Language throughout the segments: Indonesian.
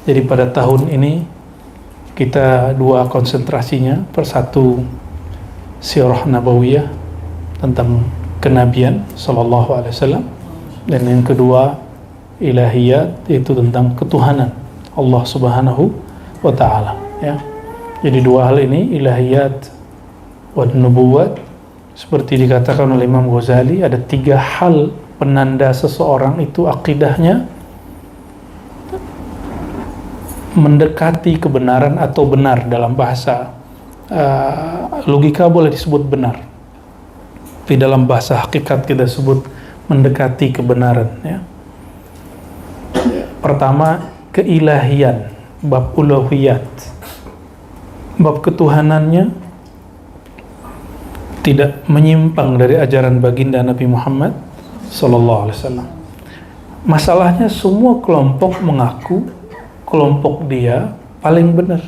Jadi pada tahun ini kita dua konsentrasinya, persatu Sirah Nabawiyah tentang kenabian sallallahu alaihi wasallam, dan yang kedua ilahiyat, yaitu tentang ketuhanan Allah Subhanahu wa taala, ya. Jadi dua hal ini, ilahiyat wa nubuwat, seperti dikatakan oleh Imam Ghazali, ada tiga hal penanda seseorang itu akidahnya mendekati kebenaran atau benar. Dalam bahasa logika boleh disebut benar, tapi dalam bahasa hakikat kita sebut mendekati kebenaran, ya. Pertama, keilahian, bab uluhiyat, bab ketuhanannya tidak menyimpang dari ajaran baginda Nabi Muhammad sallallahu alaihi wasallam. Masalahnya semua kelompok mengaku kelompok dia paling benar.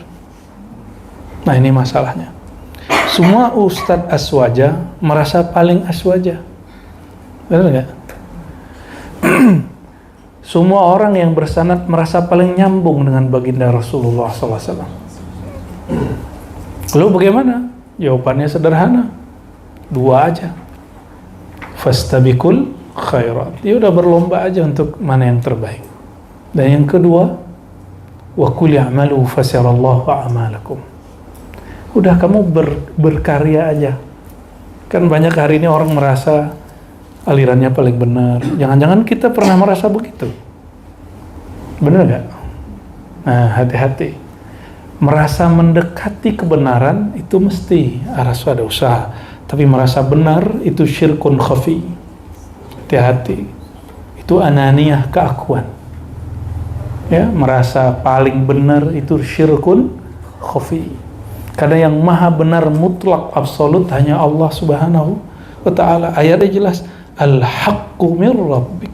Nah, ini masalahnya. Semua ustadz aswaja merasa paling aswaja. Benar nggak? Semua orang yang bersanad merasa paling nyambung dengan baginda Rasulullah SAW. Lalu bagaimana? Jawabannya sederhana, dua aja. Fastabiqul khairat. Ya udah, berlomba aja untuk mana yang terbaik. Dan yang kedua, wa qul i'malu fasarallahu a'malakum. Udah, kamu berkarya aja. Kan banyak hari ini orang merasa alirannya paling benar. Jangan-jangan kita pernah merasa begitu. Benar gak? Nah, hati-hati. Merasa mendekati kebenaran itu mesti harus ada usaha. Tapi merasa benar itu syirkun khafi. Hati-hati. Itu ananiyah, keakuan. Ya, merasa paling benar itu syirkun khafi. Karena yang maha benar mutlak absolut hanya Allah Subhanahu wa ta'ala. Ayatnya jelas, al-haqqu min rabbik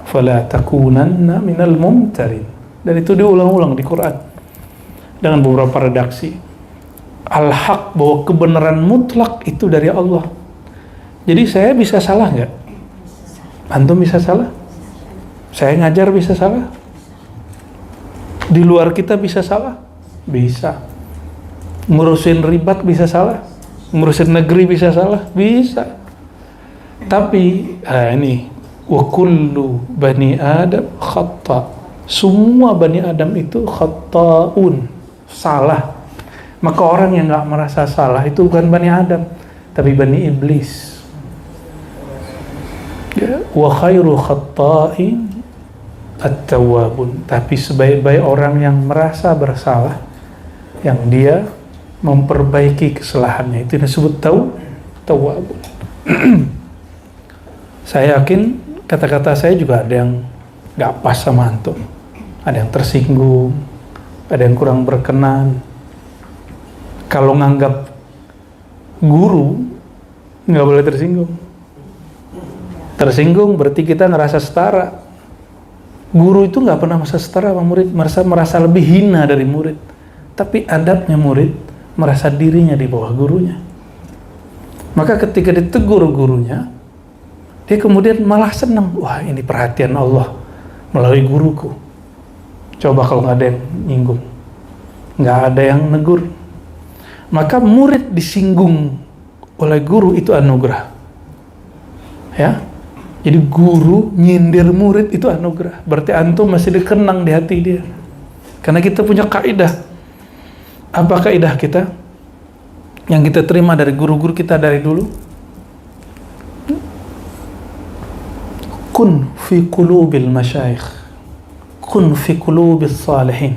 fala takunanna minal mumtarin. Dan itu diulang-ulang di Quran dengan beberapa redaksi. Al-haq, bahwa kebenaran mutlak itu dari Allah. Jadi saya bisa salah nggak? Antum bisa salah? Saya ngajar bisa salah? Di luar kita bisa salah? Bisa. Ngurusin ribat bisa salah? Ngurusin negeri bisa salah? Bisa. Tapi ini wa kullu bani adam khata. Semua bani adam itu khata'un, salah. Maka orang yang nggak merasa salah itu bukan bani adam, tapi bani iblis. Ya, wa khairu khata'in at-tawwabun. Tapi sebaik-baik orang yang merasa bersalah, yang dia memperbaiki kesalahannya, itu disebut tawwabun. Saya yakin kata-kata saya juga ada yang gak pas sama antum, ada yang tersinggung, ada yang kurang berkenan. Kalau nganggap guru nggak boleh tersinggung. Tersinggung berarti kita ngerasa setara. Guru itu nggak pernah merasa setara sama murid, merasa lebih hina dari murid. Tapi adabnya murid merasa dirinya di bawah gurunya. Maka ketika ditegur gurunya, dia kemudian malah senang. Wah, ini perhatian Allah melalui guruku. Coba kalau nggak ada yang nyinggung, nggak ada yang negur. Maka murid disinggung oleh guru itu anugerah. Ya, jadi guru nyindir murid itu anugerah. Berarti antum masih dikenang di hati dia. Karena kita punya kaidah. Apa kaidah kita? Yang kita terima dari guru-guru kita dari dulu. Kun fi qulubil masyayikh, kun fi qulubis salihin,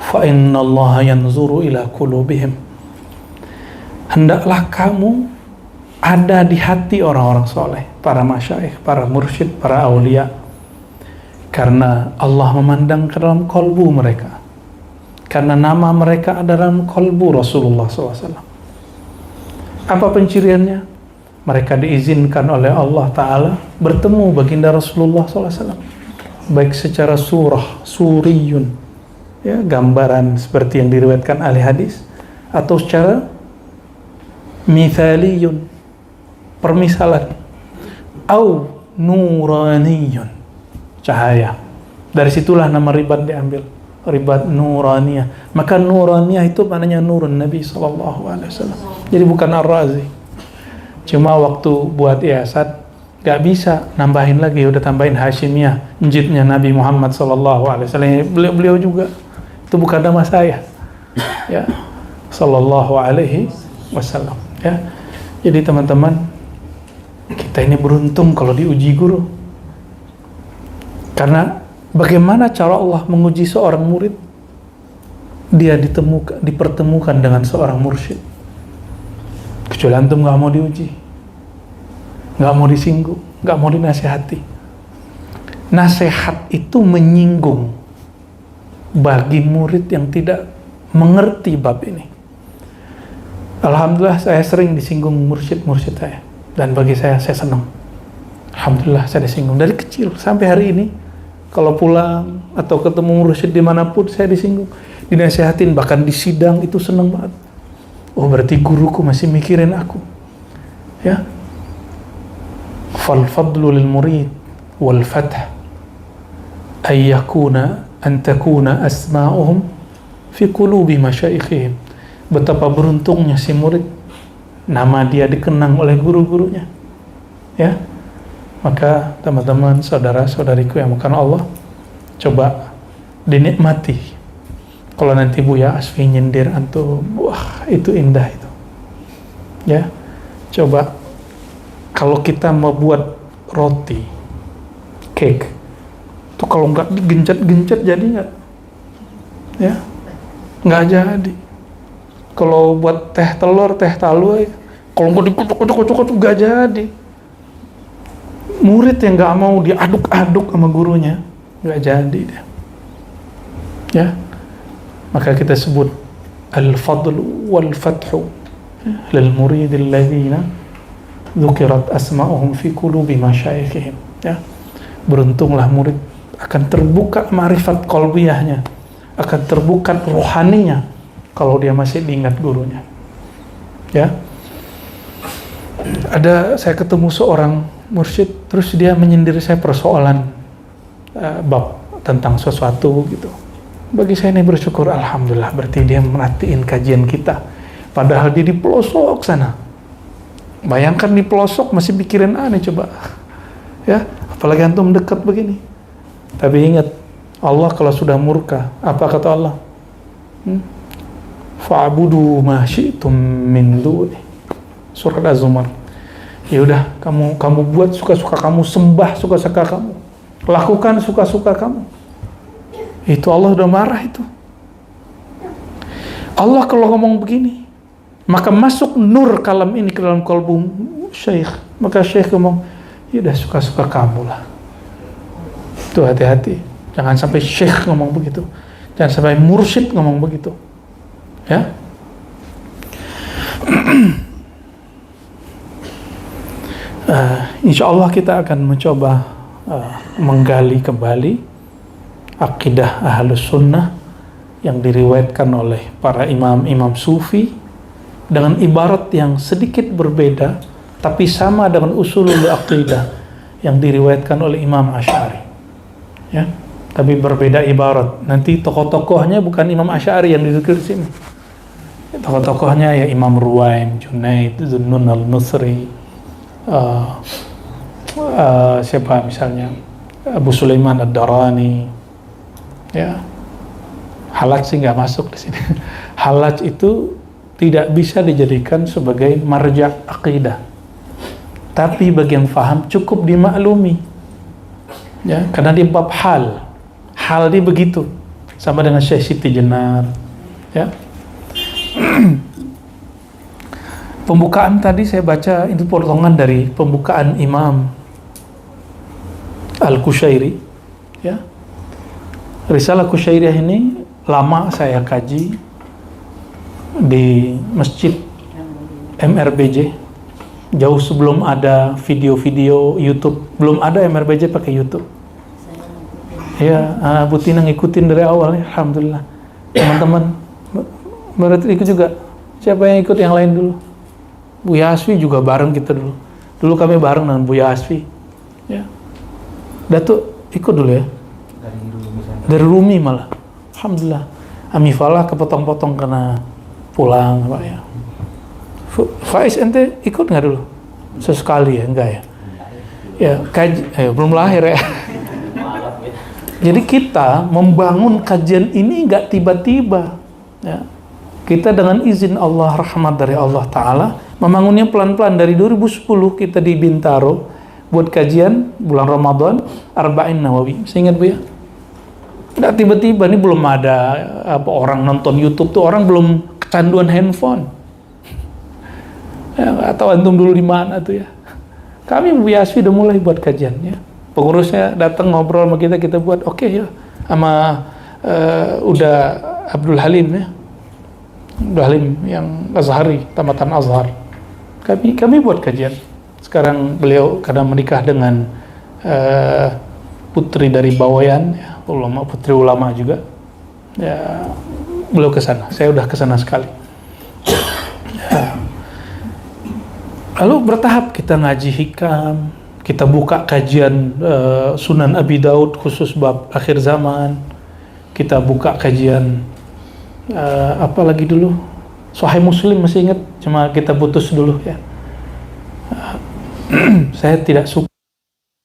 fa inna Allah yanzuru ila qulubihim. Hendaklah kamu ada di hati orang-orang soleh, para masyayikh, para mursyid, para aulia, karena Allah memandang ke dalam kolbu mereka, karena nama mereka ada dalam kolbu Rasulullah SAW. Apa penciriannya? Mereka diizinkan oleh Allah Ta'ala bertemu baginda Rasulullah SAW, baik secara suriyun, ya, gambaran seperti yang diriwayatkan ahli hadis, atau secara mithaliyun, permisalan, au nuraniyun, cahaya. Dari situlah nama ribat diambil, ribat Nuraniyah. Maka Nuraniyah itu maknanya nurun Nabi SAW. Jadi bukan Ar-Razi. Cuma waktu buat yayasan gak bisa nambahin lagi, udah tambahin Hashimiyah, njitnya Nabi Muhammad SAW. Beliau juga, itu bukan nama saya, ya, Sallallahu Alaihi Wasallam. Ya, jadi teman-teman, kita ini beruntung kalau diuji guru. Karena bagaimana cara Allah menguji seorang murid? Dia dipertemukan dengan seorang mursyid. Kecuali antum nggak mau diuji, nggak mau disinggung, nggak mau dinasihati. Nasihat itu menyinggung bagi murid yang tidak mengerti bab ini. Alhamdulillah saya sering disinggung mursyid saya, dan bagi saya senang. Alhamdulillah saya disinggung dari kecil sampai hari ini. Kalau pulang atau ketemu mursyid dimanapun saya disinggung, dinasihatin, bahkan di sidang itu senang banget. Oh, berarti guruku masih mikirin aku, ya. Fal fadlu lil murid wal fath ay yakuna an takuna asma'uhum fi qulubi masyaikhihim. Betapa beruntungnya si murid, nama dia dikenang oleh guru-gurunya, ya. Maka teman-teman, saudara-saudariku yang bukan Allah, coba dinikmati. Kalau nanti Buya Asfi nyindir antum, wah itu indah itu, ya. Coba kalau kita mau buat roti, cake, itu kalau nggak digencet-gencet jadi nggak, ya, nggak jadi. Kalau buat teh telur, teh talua, kalau nggak dikucuk-kucuk nggak jadi. Murid yang nggak mau diaduk-aduk sama gurunya, nggak jadi dia, ya. Maka kita sebut al-fadlu wal-fathu lil muridil ladzina dzukirat asma'uhum fi qulubi masyaikhihim, ya. Beruntunglah murid, akan terbuka ma'rifat qalbiyahnya, akan terbuka rohaninya kalau dia masih diingat gurunya, ya. Saya ketemu seorang mursyid, terus dia menyindir saya persoalan bab tentang sesuatu gitu. Bagi saya ini bersyukur, alhamdulillah, berarti dia merhatiin kajian kita. Padahal dia di pelosok sana. Bayangkan di pelosok masih pikirin aneh, coba. Ya, apalagi antum dekat begini. Tapi ingat, Allah kalau sudah murka, apa kata Allah? Fa'budu ma syi'tum min duni. Surat Az-Zumar. Ya udah, kamu buat suka-suka kamu, sembah suka-suka kamu, lakukan suka-suka kamu. Itu Allah udah marah itu. Allah kalau ngomong begini, maka masuk nur kalam ini ke dalam kalbu syekh. Maka syekh ngomong, ya udah suka-suka kamu lah. Tuh hati-hati, jangan sampai syekh ngomong begitu, jangan sampai mursyid ngomong begitu, ya. Insya Allah kita akan mencoba menggali kembali akidah Ahlus Sunnah yang diriwayatkan oleh para imam-imam sufi dengan ibarat yang sedikit berbeda tapi sama dengan usulul aqidah yang diriwayatkan oleh Imam Asy'ari, ya, tapi berbeda ibarat. Nanti tokoh-tokohnya bukan Imam Asy'ari yang dizikir di sini. Tokoh-tokohnya ya Imam Ruwaim, Junaid, Zunnun al-Nusri, siapa misalnya Abu Sulaiman ad-Darani, ya. Halaj sih nggak masuk di sini. Halaj itu tidak bisa dijadikan sebagai marja akidah, tapi bagi yang faham cukup dimaklumi, ya, karena dia bab hal dia begitu, sama dengan Syekh Siti Jenar, ya. Pembukaan tadi saya baca itu potongan dari pembukaan Imam Al-Qushairi, ya. Risalah Qushairiyah ini lama saya kaji di Masjid MRBJ, jauh sebelum ada video-video YouTube, belum ada MRBJ pakai YouTube. Ya, Bu Tina ngikutin dari awal, ya, alhamdulillah. Teman-teman berarti ikut juga. Siapa yang ikut yang lain dulu? Bu Yasfi juga bareng kita dulu. Dulu kami bareng dengan Bu Yasfi, ya. Datuk ikut dulu ya. dari Rumi malah. Alhamdulillah. Amifalah kepotong-potong karena pulang Pak ya. Faiz ente ikut nggak dulu? Sesekali ya, enggak ya? Ya, belum lahir ya. Jadi kita membangun kajian ini nggak tiba-tiba. Ya. Kita dengan izin Allah, rahmat dari Allah Ta'ala, membangunnya pelan-pelan. Dari 2010 kita di Bintaro buat kajian bulan Ramadan Arba'in Nawawi. Saya ingat Bu ya? Nggak tiba-tiba, ini belum ada orang nonton YouTube tuh, orang belum kecanduan handphone. Ya, nggak tahu antum dulu di mana tuh ya. Kami Bu Yasfi udah mulai buat kajian ya. Pengurusnya datang ngobrol sama kita buat oke ya. Sama udah Abdul Halim ya. Abdul Halim yang Azhari, tamatan Azhar. Kami buat kajian. Sekarang beliau karena menikah dengan putri dari Bawayan ya, putri ulama juga. Ya, beliau ke sana. Saya udah ke sana sekali. Ya. Lalu bertahap kita ngaji hikam, kita buka kajian Sunan Abi Daud khusus bab akhir zaman, kita buka kajian apa lagi dulu, Sahih Muslim masih ingat, cuma kita putus dulu ya. Saya tidak suka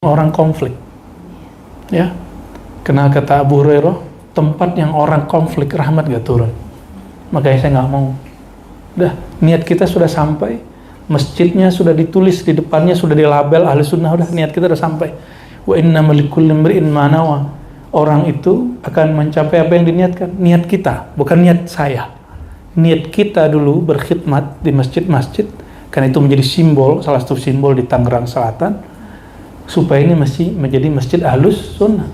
orang konflik ya, karena kata Abu Hurairah, tempat yang orang konflik rahmat gak turun. Makanya saya nggak mau. Udah, niat kita sudah sampai, masjidnya sudah ditulis, di depannya sudah dilabel ahli sunnah, udah niat kita udah sampai. Wa innamal likulli imri'in ma nawa. Orang itu akan mencapai apa yang diniatkan. Niat kita, bukan niat saya. Niat kita dulu berkhidmat di masjid-masjid, karena itu menjadi simbol, salah satu simbol di Tangerang Selatan, supaya ini masih menjadi masjid ahlus sunnah.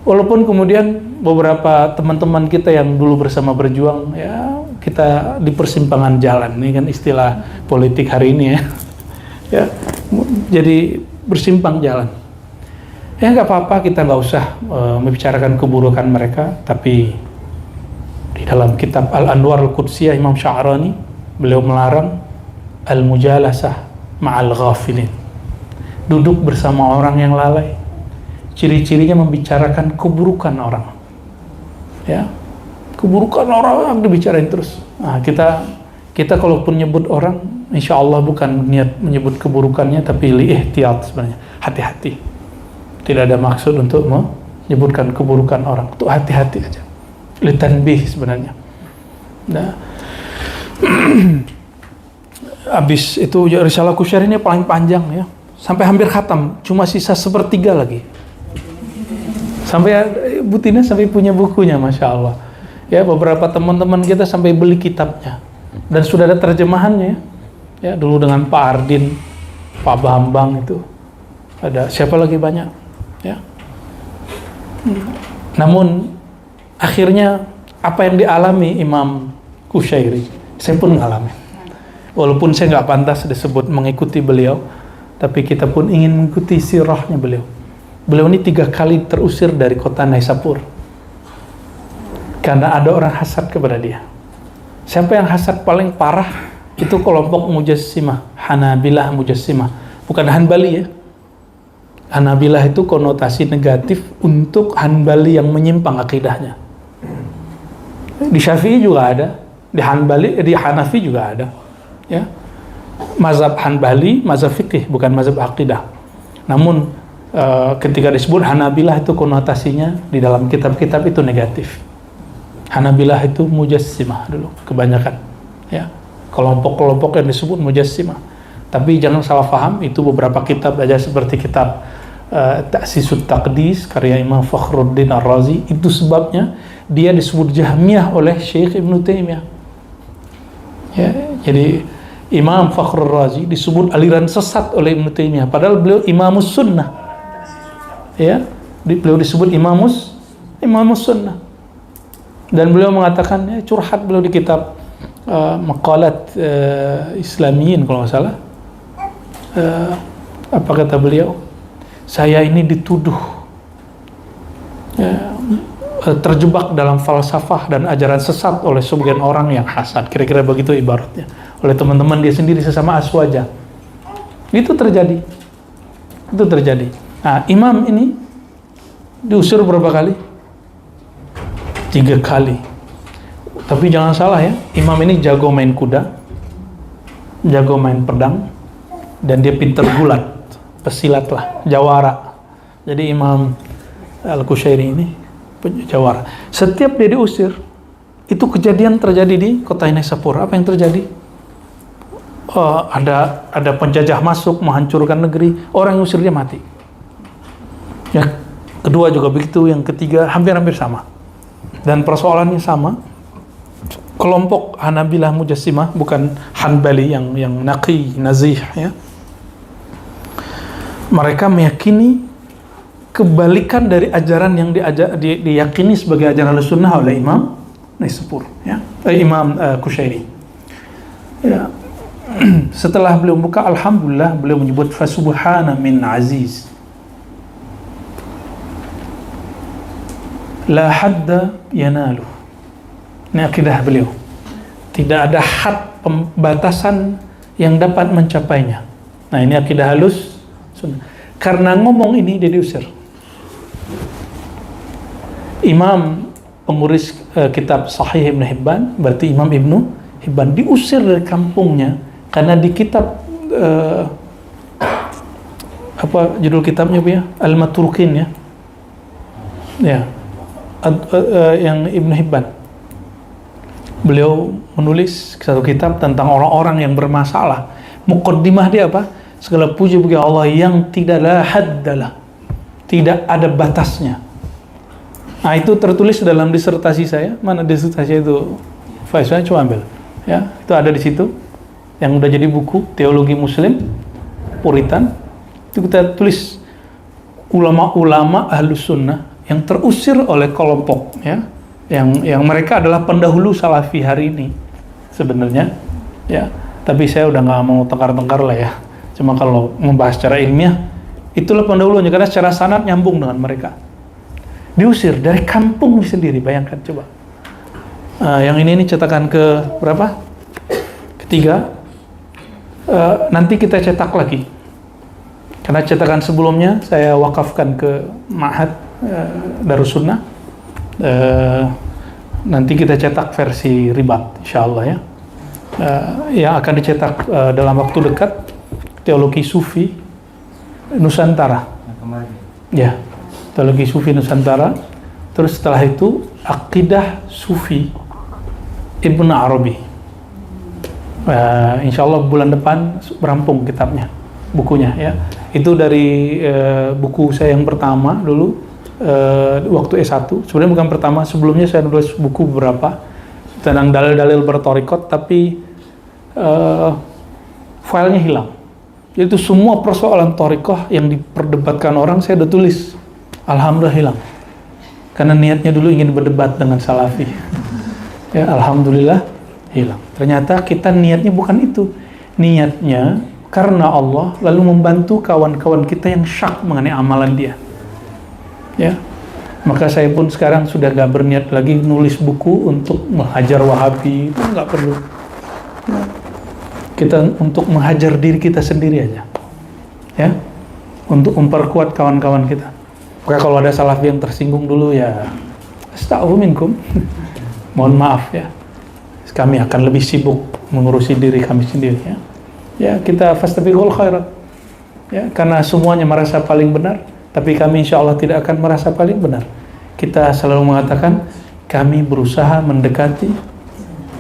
Walaupun kemudian beberapa teman-teman kita yang dulu bersama berjuang, ya kita di persimpangan jalan, ini kan istilah politik hari ini ya, ya jadi bersimpang jalan. Ya nggak apa-apa, kita nggak usah membicarakan keburukan mereka, tapi di dalam kitab Al-Anwar Al-Qudsiyah Imam Sya'rani, beliau melarang al-mujalasah ma'al ghafilin, duduk bersama orang yang lalai. Ciri-cirinya membicarakan keburukan orang, ya, keburukan orang dibicarain terus. Nah, kita kalaupun nyebut orang, insya Allah bukan niat menyebut keburukannya, tapi ihtiyat sebenarnya, hati-hati. Tidak ada maksud untuk menyebutkan keburukan orang, itu hati-hati aja, litanbih sebenarnya. Nah, habis itu Risalah Qusyari ini paling panjang ya, sampai hampir khatam, cuma sisa sepertiga lagi. Sampai Bu Tina sampai punya bukunya, Masya Allah. Ya, beberapa teman-teman kita sampai beli kitabnya. Dan sudah ada terjemahannya. Ya, dulu dengan Pak Ardin, Pak Bambang itu. Ada siapa lagi banyak. Ya. Namun akhirnya apa yang dialami Imam Qusyari, saya pun mengalami. Walaupun saya nggak pantas disebut mengikuti beliau, tapi kita pun ingin mengikuti sirahnya beliau. Beliau ini 3 kali terusir dari kota Naisapur karena ada orang hasad kepada dia. Siapa yang hasad paling parah? Itu kelompok Mujassimah, Hanabilah Mujassimah, bukan Hanbali ya. Hanabilah itu konotasi negatif untuk Hanbali yang menyimpang akidahnya. Di Syafi'i juga ada, di Hanafi juga ada. Ya, mazhab Hanbali, mazhab fikih, bukan mazhab akidah. Namun ketika disebut Hanabilah itu konotasinya di dalam kitab-kitab itu negatif. Hanabilah itu Mujassimah dulu kebanyakan, ya, kelompok-kelompok yang disebut Mujassimah. Tapi jangan salah paham, itu beberapa kitab aja seperti kitab Ta'sisut Taqdis karya Imam Fakhruddin Ar-Razi, itu sebabnya dia disebut Jahmiyah oleh Syekh Ibn Taimiyah. Ya, jadi Imam Fakhrur Razi disebut aliran sesat oleh Ibn Taimiyah, padahal beliau Imamus Sunnah. Ya, beliau disebut Imamus Sunnah. Dan beliau mengatakan, ya, curhat beliau di kitab Maqalat Islamiyin kalau nggak salah. Apa kata beliau? Saya ini dituduh ya, terjebak dalam falsafah dan ajaran sesat oleh sebagian orang yang hasad. Kira-kira begitu ibaratnya. Oleh teman-teman dia sendiri sesama aswaja. Itu terjadi. Nah, imam ini diusir berapa kali? 3 kali. Tapi jangan salah ya, imam ini jago main kuda, jago main pedang, dan dia pinter gulat, pesilat lah, jawara. Jadi Imam Al-Qushairi ini jawara. Setiap dia diusir, itu kejadian terjadi di kota Nisapur. Apa yang terjadi? Ada penjajah masuk menghancurkan negeri, orang yang usir dia mati. Ya, kedua juga begitu, yang ketiga hampir-hampir sama. Dan persoalannya sama. Kelompok Hanabilah Mujassimah, bukan Hanbali yang naqi, nazih ya. Mereka meyakini kebalikan dari ajaran yang diyakini sebagai ajaran Ahlussunnah oleh Imam Nisapur ya. Imam Qushairi. Ya. Setelah beliau buka, alhamdulillah beliau menyebut fasubhana min aziz la hadda yanalu. Ini akidah beliau. Tidak ada had pembatasan yang dapat mencapainya. Nah, ini akidah halus sunnah. Karena ngomong ini dia diusir. Imam pengurus kitab Sahih Ibnu Hibban, berarti Imam Ibnu Hibban, diusir dari kampungnya karena di kitab apa judul kitabnya Bu ya? Al-Matrukin ya. Ya. Yang Ibnu Hibban. Beliau menulis satu kitab tentang orang-orang yang bermasalah. Muqaddimah dia apa? Segala puji bagi Allah yang tidak la haddalah, tidak ada batasnya. Nah, itu tertulis dalam disertasi saya. Mana disertasi itu? Saya coba ambil. Ya, itu ada di situ. Yang udah jadi buku Teologi Muslim Puritan. Itu kita tulis ulama-ulama Ahlus Sunnah yang terusir oleh kelompok ya. Yang mereka adalah pendahulu salafi hari ini sebenarnya ya, tapi saya udah nggak mau tengkar-tengkar lah ya, cuma kalau membahas secara ilmiah itulah pendahulunya, karena secara sanad nyambung dengan mereka. Diusir dari kampung sendiri, bayangkan coba. Yang ini cetakan ke berapa? Ketiga. Nanti kita cetak lagi karena cetakan sebelumnya saya wakafkan ke Ma'had Darussunnah. Nanti kita cetak versi ribat insyaallah ya. Yang akan dicetak dalam waktu dekat, Teologi Sufi Nusantara ya, Teologi Sufi Nusantara. Terus setelah itu Aqidah Sufi Ibnu Arabi. Insyaallah bulan depan berampung kitabnya, bukunya ya. Itu dari buku saya yang pertama dulu waktu S1. Sebenarnya bukan pertama, sebelumnya saya nulis buku beberapa tentang dalil-dalil bertorikot, tapi filenya hilang. Itu semua persoalan torikoh yang diperdebatkan orang saya udah tulis. Alhamdulillah hilang. Karena niatnya dulu ingin berdebat dengan salafi. Ya, alhamdulillah hilang. Ternyata kita niatnya bukan itu. Niatnya karena Allah, lalu membantu kawan-kawan kita yang syak mengenai amalan dia. Ya, maka saya pun sekarang sudah gak berniat lagi nulis buku untuk menghajar Wahabi, itu gak perlu. Kita untuk menghajar diri kita sendiri aja, ya, untuk memperkuat kawan-kawan kita. Maka kalau ada salafi yang tersinggung dulu ya, astaghfiru minkum, mohon maaf ya. Kami akan lebih sibuk mengurusi diri kami sendiri ya. Ya, kita fastabiqul khairat. Ya, karena semuanya merasa paling benar. Tapi kami insya Allah tidak akan merasa paling benar. Kita selalu mengatakan kami berusaha mendekati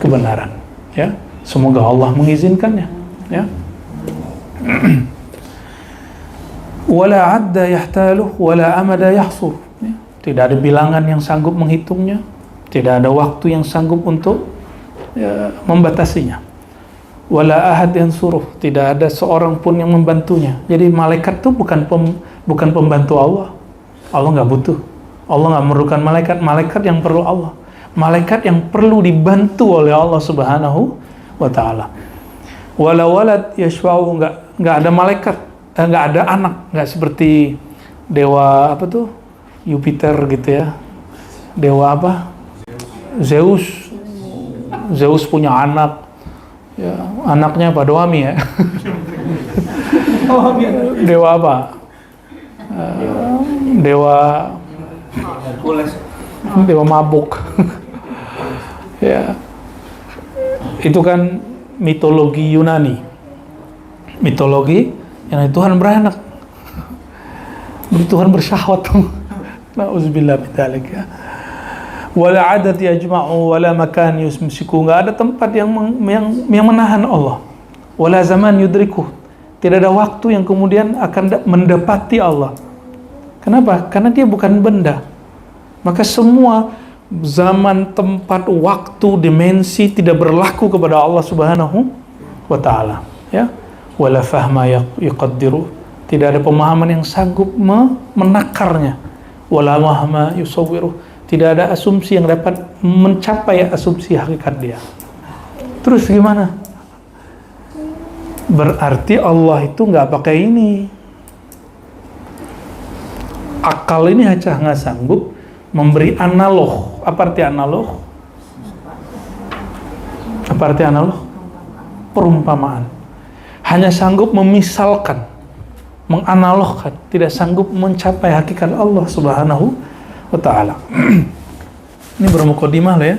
kebenaran. Ya, semoga Allah mengizinkannya. Ya. Wala adda yahtaluh, wala amada yahsur. Ya. Tidak ada bilangan yang sanggup menghitungnya. Tidak ada waktu yang sanggup untuk membatasinya. Wala ahad yansuruh, tidak ada seorang pun yang membantunya. Jadi malaikat itu bukan pembantu Allah. Allah nggak butuh. Allah nggak memerlukan malaikat. Malaikat yang perlu Allah. Malaikat yang perlu dibantu oleh Allah Subhanahu wa Ta'ala. Wala walad yashfa'u, nggak ada malaikat, nggak ada anak, nggak seperti dewa apa tuh Jupiter gitu ya. Dewa apa? Zeus punya anak. Ya, anaknya apa? Doami ya. Dewa apa? Dewa dewa mabuk. Ya, itu kan mitologi Yunani, mitologi yang Tuhan beranak, Tuhan bersyahwat. Nauzubillah min dzalik ya. Wala adat yajma'u wala makan yusmsiku, enggak ada tempat yang menahan Allah. Wala zaman yudriku, tidak ada waktu yang kemudian akan mendapati Allah. Kenapa? Karena dia bukan benda. Maka semua zaman, tempat, waktu, dimensi tidak berlaku kepada Allah Subhanahu wa taala, ya. Wala fahma yuqaddiru, tidak ada pemahaman yang sanggup menakarnya. Wala wahma yusawwiru, tidak ada asumsi yang dapat mencapai asumsi hakikat dia. Terus gimana? Berarti Allah itu nggak pakai ini. Akal ini aja nggak sanggup memberi analog. Apa arti analog? Apa arti analog? Perumpamaan. Hanya sanggup memisalkan, menganalogkan, tidak sanggup mencapai hakikat Allah Subhanahu wa ta'ala. Ini bermukadimah loh ya.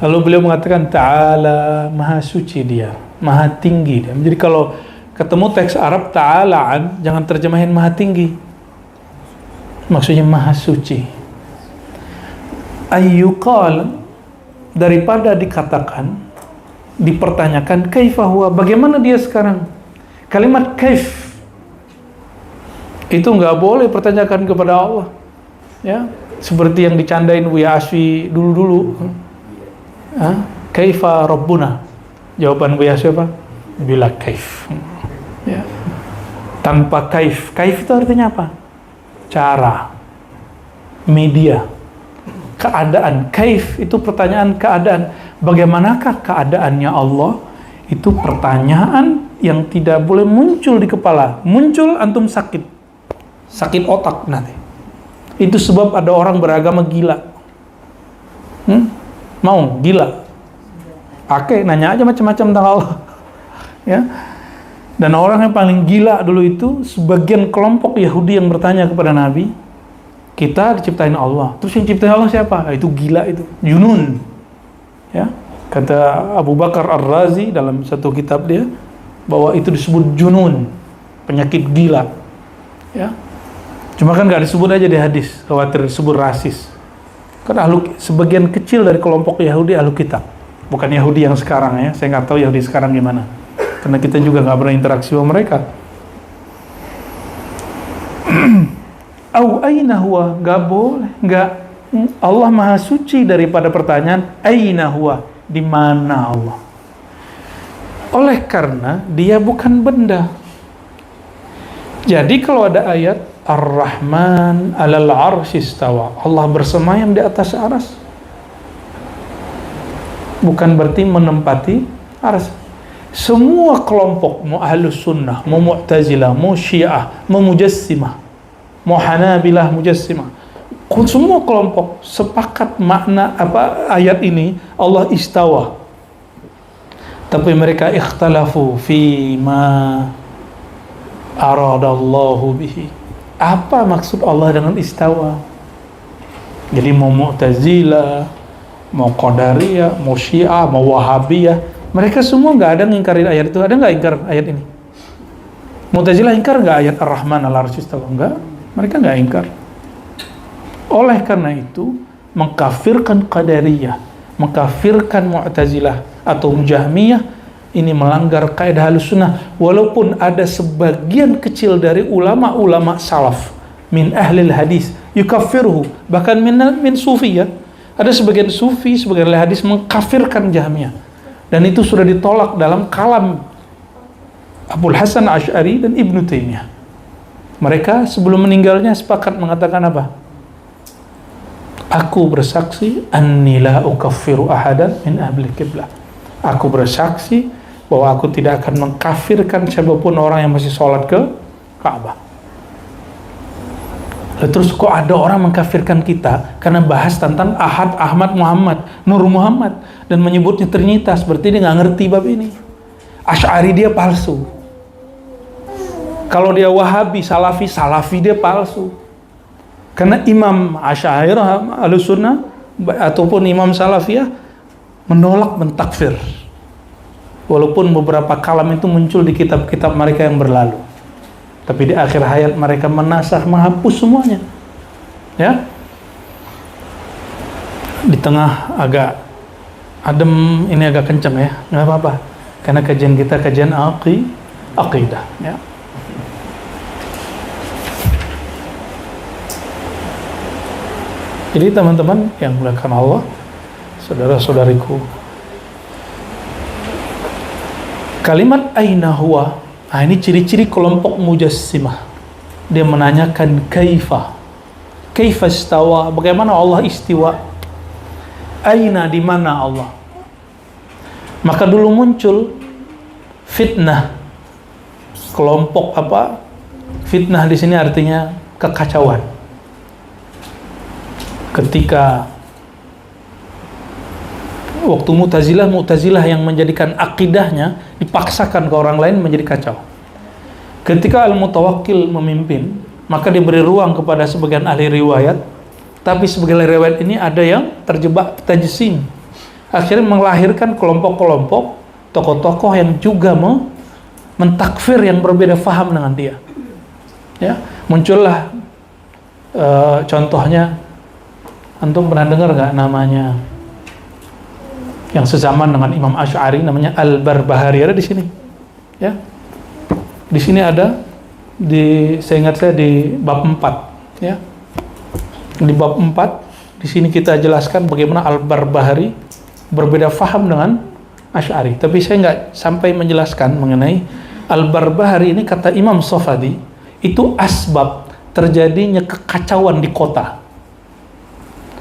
Lalu beliau mengatakan ta'ala, maha suci dia, maha tinggi dia. Jadi kalau ketemu teks Arab ta'ala'an, jangan terjemahin maha tinggi, maksudnya maha suci. Ayyuqal, daripada dikatakan, dipertanyakan kaifa huwa, bagaimana dia sekarang. Kalimat kaif itu nggak boleh pertanyakan kepada Allah, ya, seperti yang dicandain Buya Asfi dulu-dulu. Kaifa rabbuna, jawaban Buya Asfi apa? Bila kaif, ya. Tanpa kaif. Kaif itu artinya apa? Cara, media, keadaan. Kaif itu pertanyaan keadaan. Bagaimanakah keadaannya Allah? Itu pertanyaan yang tidak boleh muncul di kepala. Muncul antum sakit otak nanti. Itu sebab ada orang beragama gila. Mau gila? Oke, nanya aja macam-macam tentang Allah. Ya. Dan orang yang paling gila dulu itu sebagian kelompok Yahudi yang bertanya kepada Nabi, kita diciptain Allah. Terus yang ciptain Allah siapa? Itu gila itu, junun. Ya. Kata Abu Bakar Ar-Razi dalam satu kitab dia bahwa itu disebut junun, penyakit gila. Ya. Cuma kan nggak disebut aja di hadis, khawatir disebut rasis. Kan sebagian kecil dari kelompok Yahudi ahlu kitab, bukan Yahudi yang sekarang ya. Saya nggak tahu Yahudi sekarang gimana, karena kita juga nggak pernah interaksi sama mereka. Au aina huwa, nggak boleh, nggak. Allah maha suci daripada pertanyaan aina huwa, di mana Allah. Oleh karena dia bukan benda. Jadi kalau ada ayat Ar-Rahman 'alal 'arsy istawa, Allah bersemayam di atas arsy, bukan berarti menempati arsy. Semua kelompok, mau Ahlus Sunnah, mau Mu'tazilah, mau Syiah, mau Mujassimah, mau Hanabilah Mujassimah, semua kelompok sepakat makna apa ayat ini, Allah istawa. Tapi mereka ikhtalafu fi ma aradallahu bihi. Apa maksud Allah dengan istawa? Jadi mau Mu'tazilah, mau Qadariyah, mau Syiah, mau Wahabiyah, mereka semua nggak ada ngingkarin ayat itu. Ada nggak ingkar ayat ini? Mu'tazilah ingkar nggak ayat Ar-Rahman 'alal 'arsy istawa? Enggak, mereka nggak ingkar. Oleh karena itu mengkafirkan Qadariyah, mengkafirkan Mu'tazilah atau Jahmiyah, ini melanggar kaidah Ahlussunnah. Walaupun ada sebagian kecil dari ulama-ulama salaf min ahlil hadis yukaffiruhu, bahkan min sufi ya, ada sebagian sufi, sebagian ahli hadis mengkafirkan Jahmiyah, dan itu sudah ditolak dalam kalam Abul Hasan Asy'ari dan Ibnu Taimiyah. Mereka sebelum meninggalnya sepakat mengatakan apa? Aku bersaksi anni la ukaffiru ahadan min ahli qiblah. Aku bersaksi bahwa aku tidak akan mengkafirkan siapapun orang yang masih sholat ke Ka'bah. Terus kok ada orang mengkafirkan kita karena bahas tentang Ahad, Ahmad, Muhammad, Nur Muhammad, dan menyebutnya Trinitas, berarti dia nggak ngerti bab ini. Asy'ari dia palsu. Kalau dia Wahabi, Salafi dia palsu. Karena Imam Asy'ariyah Ahlussunnah ataupun Imam Salafiyah menolak mentakfir. Walaupun beberapa kalam itu muncul di kitab-kitab mereka yang berlalu, tapi di akhir hayat mereka menasakh, menghapus semuanya. Ya, di tengah agak adem, ini agak kencang ya, nggak apa-apa, karena kajian kita kajian aqidah. Ya. Jadi teman-teman yang dimuliakan Allah, saudara-saudariku, kalimat aina huwa, ini ciri-ciri kelompok mujassimah. Dia menanyakan kaifa istawa, bagaimana Allah istiwa, aina, di mana Allah. Maka dulu muncul fitnah. Kelompok apa? Fitnah di sini artinya kekacauan. Ketika waktu Mu'tazilah yang menjadikan akidahnya dipaksakan ke orang lain menjadi kacau. Ketika Al-Mutawakkil memimpin, maka diberi ruang kepada sebagian ahli riwayat, tapi sebagian ahli riwayat ini ada yang terjebak tajsim. Akhirnya melahirkan kelompok-kelompok tokoh-tokoh yang juga mentakfir yang berbeda faham dengan dia. Ya, muncullah contohnya, antum pernah dengar nggak namanya yang sezaman dengan Imam Asy'ari, namanya Al-Barbahari, ada di sini. Ya. Di sini ada, saya ingat saya di bab 4, ya. Di bab 4 di sini kita jelaskan bagaimana Al-Barbahari berbeda faham dengan Asy'ari. Tapi saya nggak sampai menjelaskan mengenai Al-Barbahari ini, kata Imam Safadi, itu asbab terjadinya kekacauan di kota.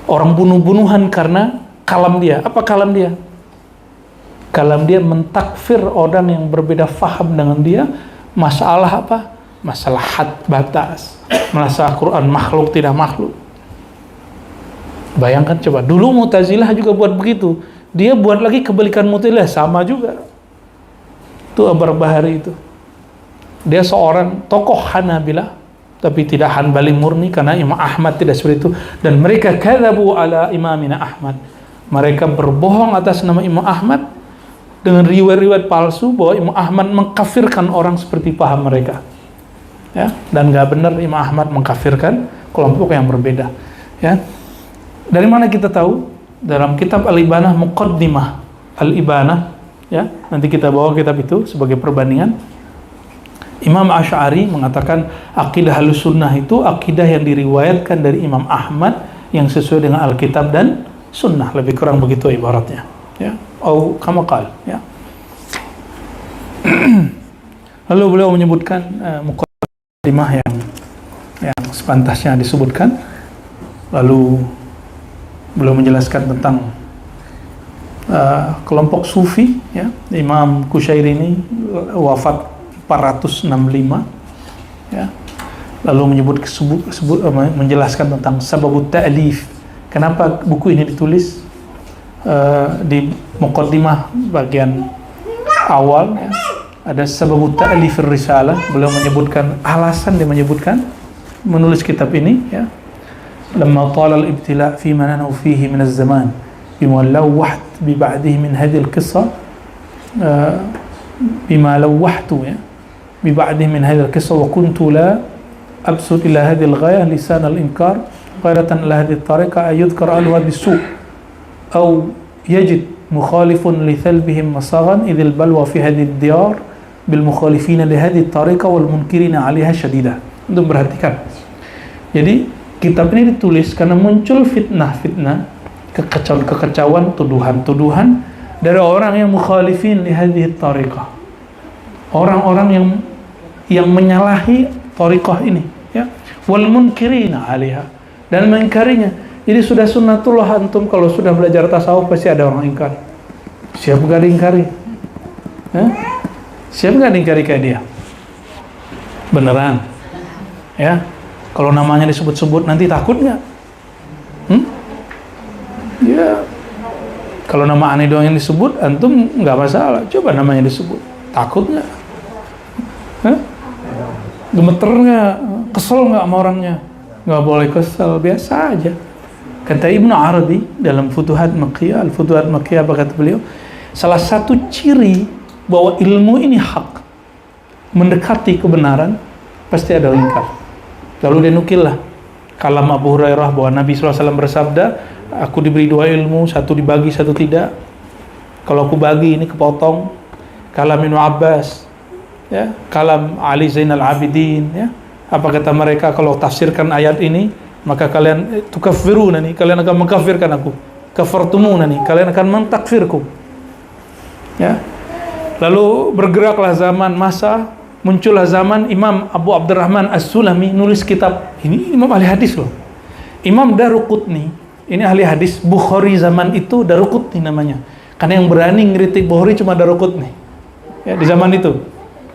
Orang bunuh-bunuhan karena kalam dia. Apa kalam dia? Kalam dia mentakfir orang yang berbeda faham dengan dia. Masalah apa? Masalah had batas. Masalah Quran makhluk tidak makhluk. Bayangkan coba, dulu Mu'tazilah juga buat begitu. Dia buat lagi kebalikan Mu'tazilah, sama juga. Itu Al-Barbahari itu. Dia seorang tokoh Hanabilah, tapi tidak Hanbali murni, karena Imam Ahmad tidak seperti itu. Dan mereka kadzabu ala imamina Ahmad. Mereka berbohong atas nama Imam Ahmad dengan riwayat-riwayat palsu bahwa Imam Ahmad mengkafirkan orang seperti paham mereka. Ya, dan nggak benar Imam Ahmad mengkafirkan kelompok yang berbeda. Ya. Dari mana kita tahu? Dalam kitab Al-Ibanah, Muqaddimah Al-Ibanah, ya. Nanti kita bawa kitab itu sebagai perbandingan. Imam Asy'ari mengatakan akidah Ahlussunnah itu akidah yang diriwayatkan dari Imam Ahmad yang sesuai dengan Alkitab dan Sunnah, lebih kurang begitu ibaratnya, ya. Au kama qal, ya. Lalu beliau menyebutkan muqaddimah yang sepantasnya disebutkan. Lalu beliau menjelaskan tentang kelompok sufi, ya. Imam Qushairi ini wafat 465, ya. Lalu menjelaskan tentang sababut ta'lif, kenapa buku ini ditulis. Di muqaddimah bagian awal, ya, ada sababut ta'lif risalah. Beliau menyebutkan alasan dia menulis kitab ini, ya. Lamma tala al-ibtila' fi ma nahnu fihi min az-zaman bima lawwaht bi ba'dihi min hadhihi al-qissa bima lawwahtu, ya, bi ba'dihi min hadhihi al-qissa wa kuntu la absud ila hadhihi al-ghayah lisan al-inkar ghayratan ila hadhihi at-tariqa ay yudhkar ahluha bis-su' أو يجد مخالف لثلبهم مصاغا إذ البلوى في هذه الديار بالمخالفين لهذه الطريقة والمنكرين عليها شديدة. Untuk perhatikan. Jadi kitab ini ditulis karena muncul fitnah-fitnah, kekacauan, tuduhan-tuduhan dari orang yang mukhalifin li hadhihi tariqah. Orang-orang yang menyalahi tariqah ini, ya. Wal munkirina 'alaiha, dan mengingkarinya. Jadi sudah sunnatullah, antum kalau sudah belajar tasawuf pasti ada orang ingkar. Siapa gak diingkari? Siapa gak diingkari kayak dia? Beneran? Ya, kalau namanya disebut-sebut nanti takut nggak? Ya, kalau nama aneh doang yang disebut, antum nggak masalah. Coba namanya disebut, takut nggak? Gemeter nggak? Kesel nggak sama orangnya? nggak boleh kesel, biasa aja. Kata Ibnu Arabi dalam Futuhat Makkiyah, Al-Futuhat Makkiyah, apa kata beliau? Salah satu ciri bahwa ilmu ini hak, mendekati kebenaran, pasti ada ingkar. Lalu dia nukil lah kalam Abu Hurairah bahwa Nabi SAW bersabda, aku diberi dua ilmu, satu dibagi, satu tidak. Kalau aku bagi ini kepotong. Kalam Ibnu Abbas, ya, kalam Ali Zainal Abidin, ya. Apa kata mereka kalau tafsirkan ayat ini, maka kalian tukaffirunani, kalian akan mengkafirkan aku. Kafartumunani, kalian akan mentakfirku. Ya. Lalu bergeraklah zaman masa, muncullah zaman Imam Abu Abdurrahman As-Sulami nulis kitab. Ini Imam ahli hadis loh. Imam Daruqutni, ini ahli hadis Bukhari zaman itu, Daruqutni namanya. Karena yang berani ngeritik Bukhari cuma Daruqutni. Ya, di zaman itu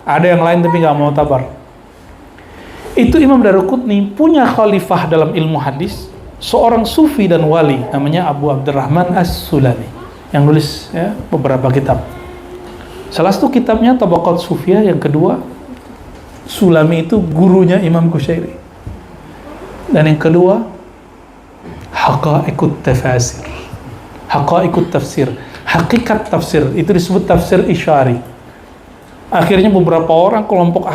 ada yang lain tapi nggak mau tabar. Itu Imam Daruqutni punya khalifah dalam ilmu hadis, seorang sufi dan wali namanya Abu Abdurrahman As-Sulami yang nulis, ya, beberapa kitab. Salah satu kitabnya Tabaqat Sufiyah, yang kedua Sulami itu gurunya Imam Kusyairi, dan yang kedua Haqa'iqut Tafasir, Haqa'iqut Tafsir, hakikat tafsir, itu disebut tafsir Isyari. Akhirnya beberapa orang kelompok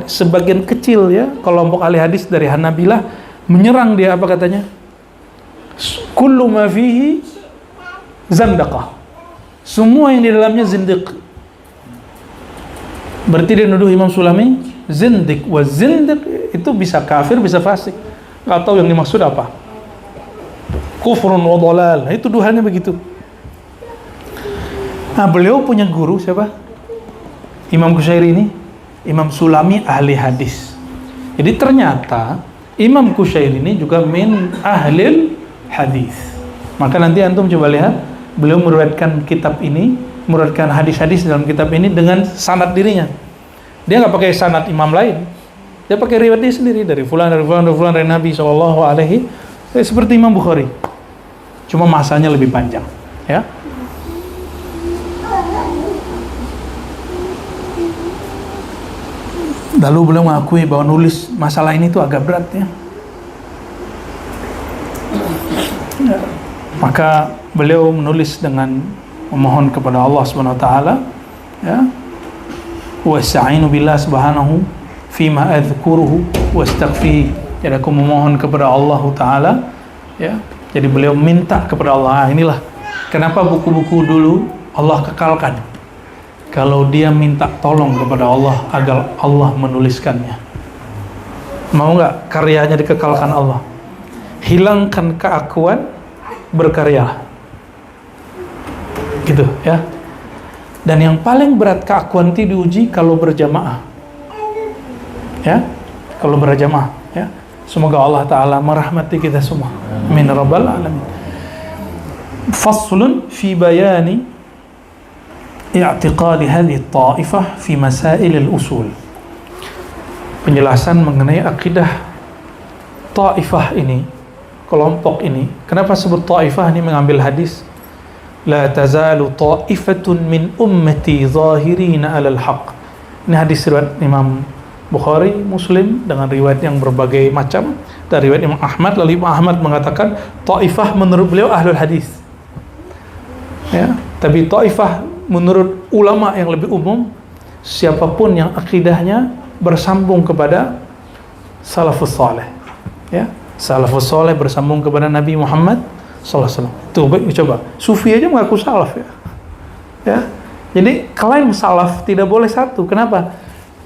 sebagian kecil, ya, kelompok ahli hadis dari Hanabilah menyerang dia, apa katanya? Kullu ma fihi zandaqah. Semua yang di dalamnya zindiq. Berarti dia nuduh Imam Sulami zindiq. Wa zindiq itu bisa kafir, bisa fasik. Enggak tahu yang dimaksud apa. Kufrun wa dhalal. Nah, itu tuduhannya begitu. Nah, beliau punya guru siapa? Imam Kusyairi ini, Imam Sulami ahli hadis. Jadi ternyata Imam Kusyairi ini juga min ahlil hadis. Maka nanti antum coba lihat, beliau meriwayatkan kitab ini, meriwayatkan hadis-hadis dalam kitab ini dengan sanad dirinya. Dia nggak pakai sanad imam lain, dia pakai riwayat dia sendiri dari fulan, dari fulan, dari fulan, dari Nabi SAW. Seperti Imam Bukhari, cuma masanya lebih panjang, ya. Lalu beliau mengakui bahwa nulis masalah ini tuh agak berat, ya. Maka beliau menulis dengan memohon kepada Allah Subhanahu wa taala, ya. Wasta'inu billah subhanahu fima adzkuruhu wastaghfihi. Jadi aku memohon kepada Allah taala, ya. Jadi beliau minta kepada Allah. Inilah kenapa buku-buku dulu Allah kekalkan. Kalau dia minta tolong kepada Allah agar Allah menuliskannya. Mau nggak karyanya dikekalkan Allah? Hilangkan keakuan, berkarya. Gitu, ya. Dan yang paling berat keakuan itu diuji kalau berjamaah. Ya, kalau berjamaah, ya. Semoga Allah Ta'ala merahmati kita semua. Amin rabbal alamin. Faslun fi bayani i'tiqadi hadhihi ta'ifah fi masail al-usul. Penjelasan mengenai akidah ta'ifah ini, kelompok ini. Kenapa sebut ta'ifah ini mengambil hadis? La tazalu ta'ifatun min ummati zahirina 'alal haqq. Ini hadis riwayat Imam Bukhari, Muslim dengan riwayat yang berbagai macam. Dari riwayat Imam Ahmad, lalu Imam Ahmad mengatakan ta'ifah menurut beliau ahlul hadis. Ya, tapi ta'ifah menurut ulama yang lebih umum, siapapun yang akidahnya bersambung kepada salafus saleh, ya, salafus saleh bersambung kepada Nabi Muhammad SAW. Tuh, coba sufi aja mengaku salaf, ya, ya. Jadi klaim salaf tidak boleh satu. Kenapa?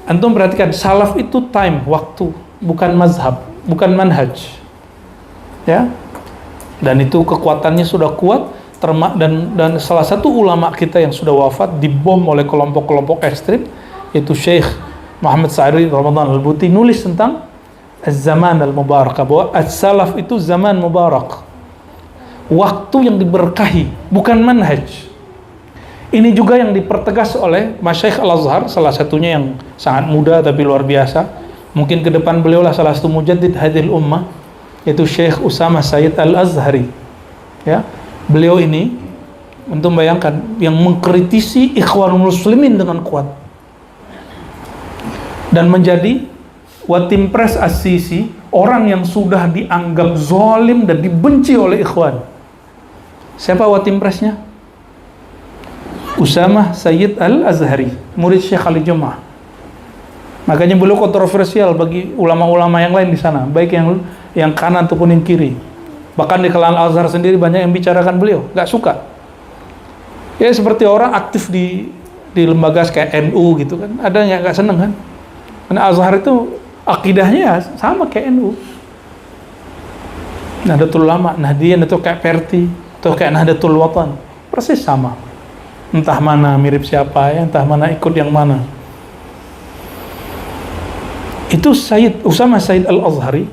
Antum perhatikan, salaf itu time, waktu, bukan mazhab, bukan manhaj, ya. Dan itu kekuatannya sudah kuat. Dan salah satu ulama kita yang sudah wafat dibom oleh kelompok-kelompok ekstrim, yaitu Syekh Muhammad Sa'id Ramadan Al-Buti, nulis tentang Az-Zaman Al-Mubarak, bahwa As-Salaf itu zaman mubarak, waktu yang diberkahi, bukan manhaj. Ini juga yang dipertegas oleh Masyaikh Al-Azhar, salah satunya yang sangat muda tapi luar biasa. Mungkin ke depan beliau lah salah satu mujaddid hadhil ummah, yaitu Syekh Usama Sayyid Al-Azhari, ya. Beliau ini, untuk bayangkan, yang mengkritisi Ikhwanul Muslimin dengan kuat dan menjadi Watim Pres As-Sisi orang yang sudah dianggap zalim dan dibenci oleh ikhwan. Siapa watim presnya? Usamah Sayyid Al-Azhari, murid Syekh Ali Jum'ah. Makanya beliau kontroversial bagi ulama-ulama yang lain di sana, baik yang kanan ataupun yang kiri. Bahkan di kalangan Al-Azhar sendiri banyak yang bicarakan beliau, nggak suka. Ya seperti orang aktif di lembaga kayak NU gitu kan, ada yang nggak seneng kan? Karena Al-Azhar itu akidahnya sama kayak NU. Nahdlatul Ulama, Nahdliyin itu kayak Perti, atau kayak Nahdlatul Watan, persis sama. Entah mana mirip siapa ya, entah mana ikut yang mana. Itu Usamah Sayyid Al-Azhari,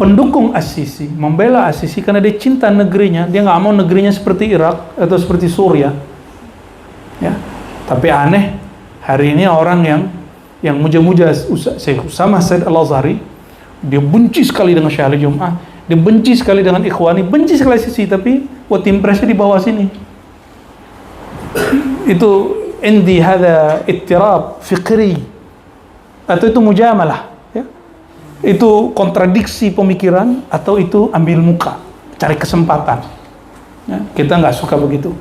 pendukung As-Sisi, membela As-Sisi karena dia cinta negerinya. Dia nggak mau negerinya seperti Irak atau seperti Suriah. Ya, tapi aneh hari ini orang yang muja-muja Usamah Sayyid Al-Azhari, dia benci sekali dengan Syekh Ali Jum'ah, dia benci sekali dengan Ikhwani, benci sekali Sisi, tapi watim presnya di bawah sini. Itu indi hada ittirab fikri, atau itu mujamalah ya? Itu kontradiksi pemikiran, atau itu ambil muka, cari kesempatan ya? Kita nggak suka begitu.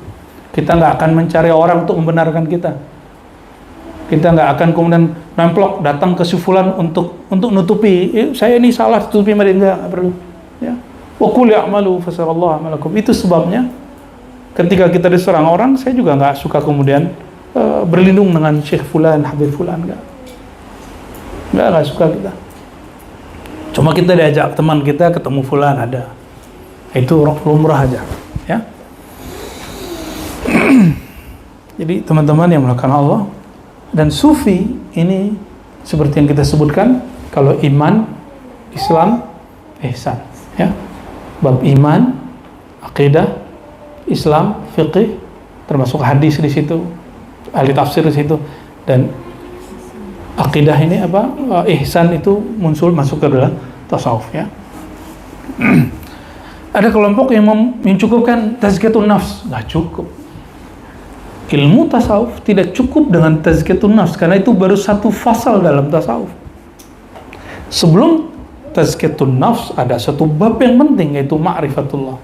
Kita nggak akan mencari orang untuk membenarkan kita. Kita nggak akan kemudian nemplok datang ke sufulan untuk nutupi saya ini salah, tutupi mereka, nggak perlu ya. Wa qul ya'malu fasarallahu amalakum. Itu sebabnya ketika kita diserang orang, saya juga nggak suka kemudian berlindung dengan Syekh Fulan, Habib Fulan, nggak suka kita. Cuma kita diajak teman kita ketemu Fulan, ada, itu lumrah aja, ya. Jadi teman-teman yang melakukan Allah dan Sufi ini seperti yang kita sebutkan, kalau iman, Islam, ihsan, ya. Bab iman, akidah, Islam, fiqih, termasuk hadis di situ, ahli tafsir di situ, dan akidah ini apa? Ihsan itu masuk ke dalam tasawuf ya. Ada kelompok yang mencukupkan tazkiyatun nafs, nggak cukup. Ilmu tasawuf tidak cukup dengan tazkiyatun nafs, karena itu baru satu fasal dalam tasawuf. Sebelum tazkiyatun nafs ada satu bab yang penting, yaitu ma'rifatullah.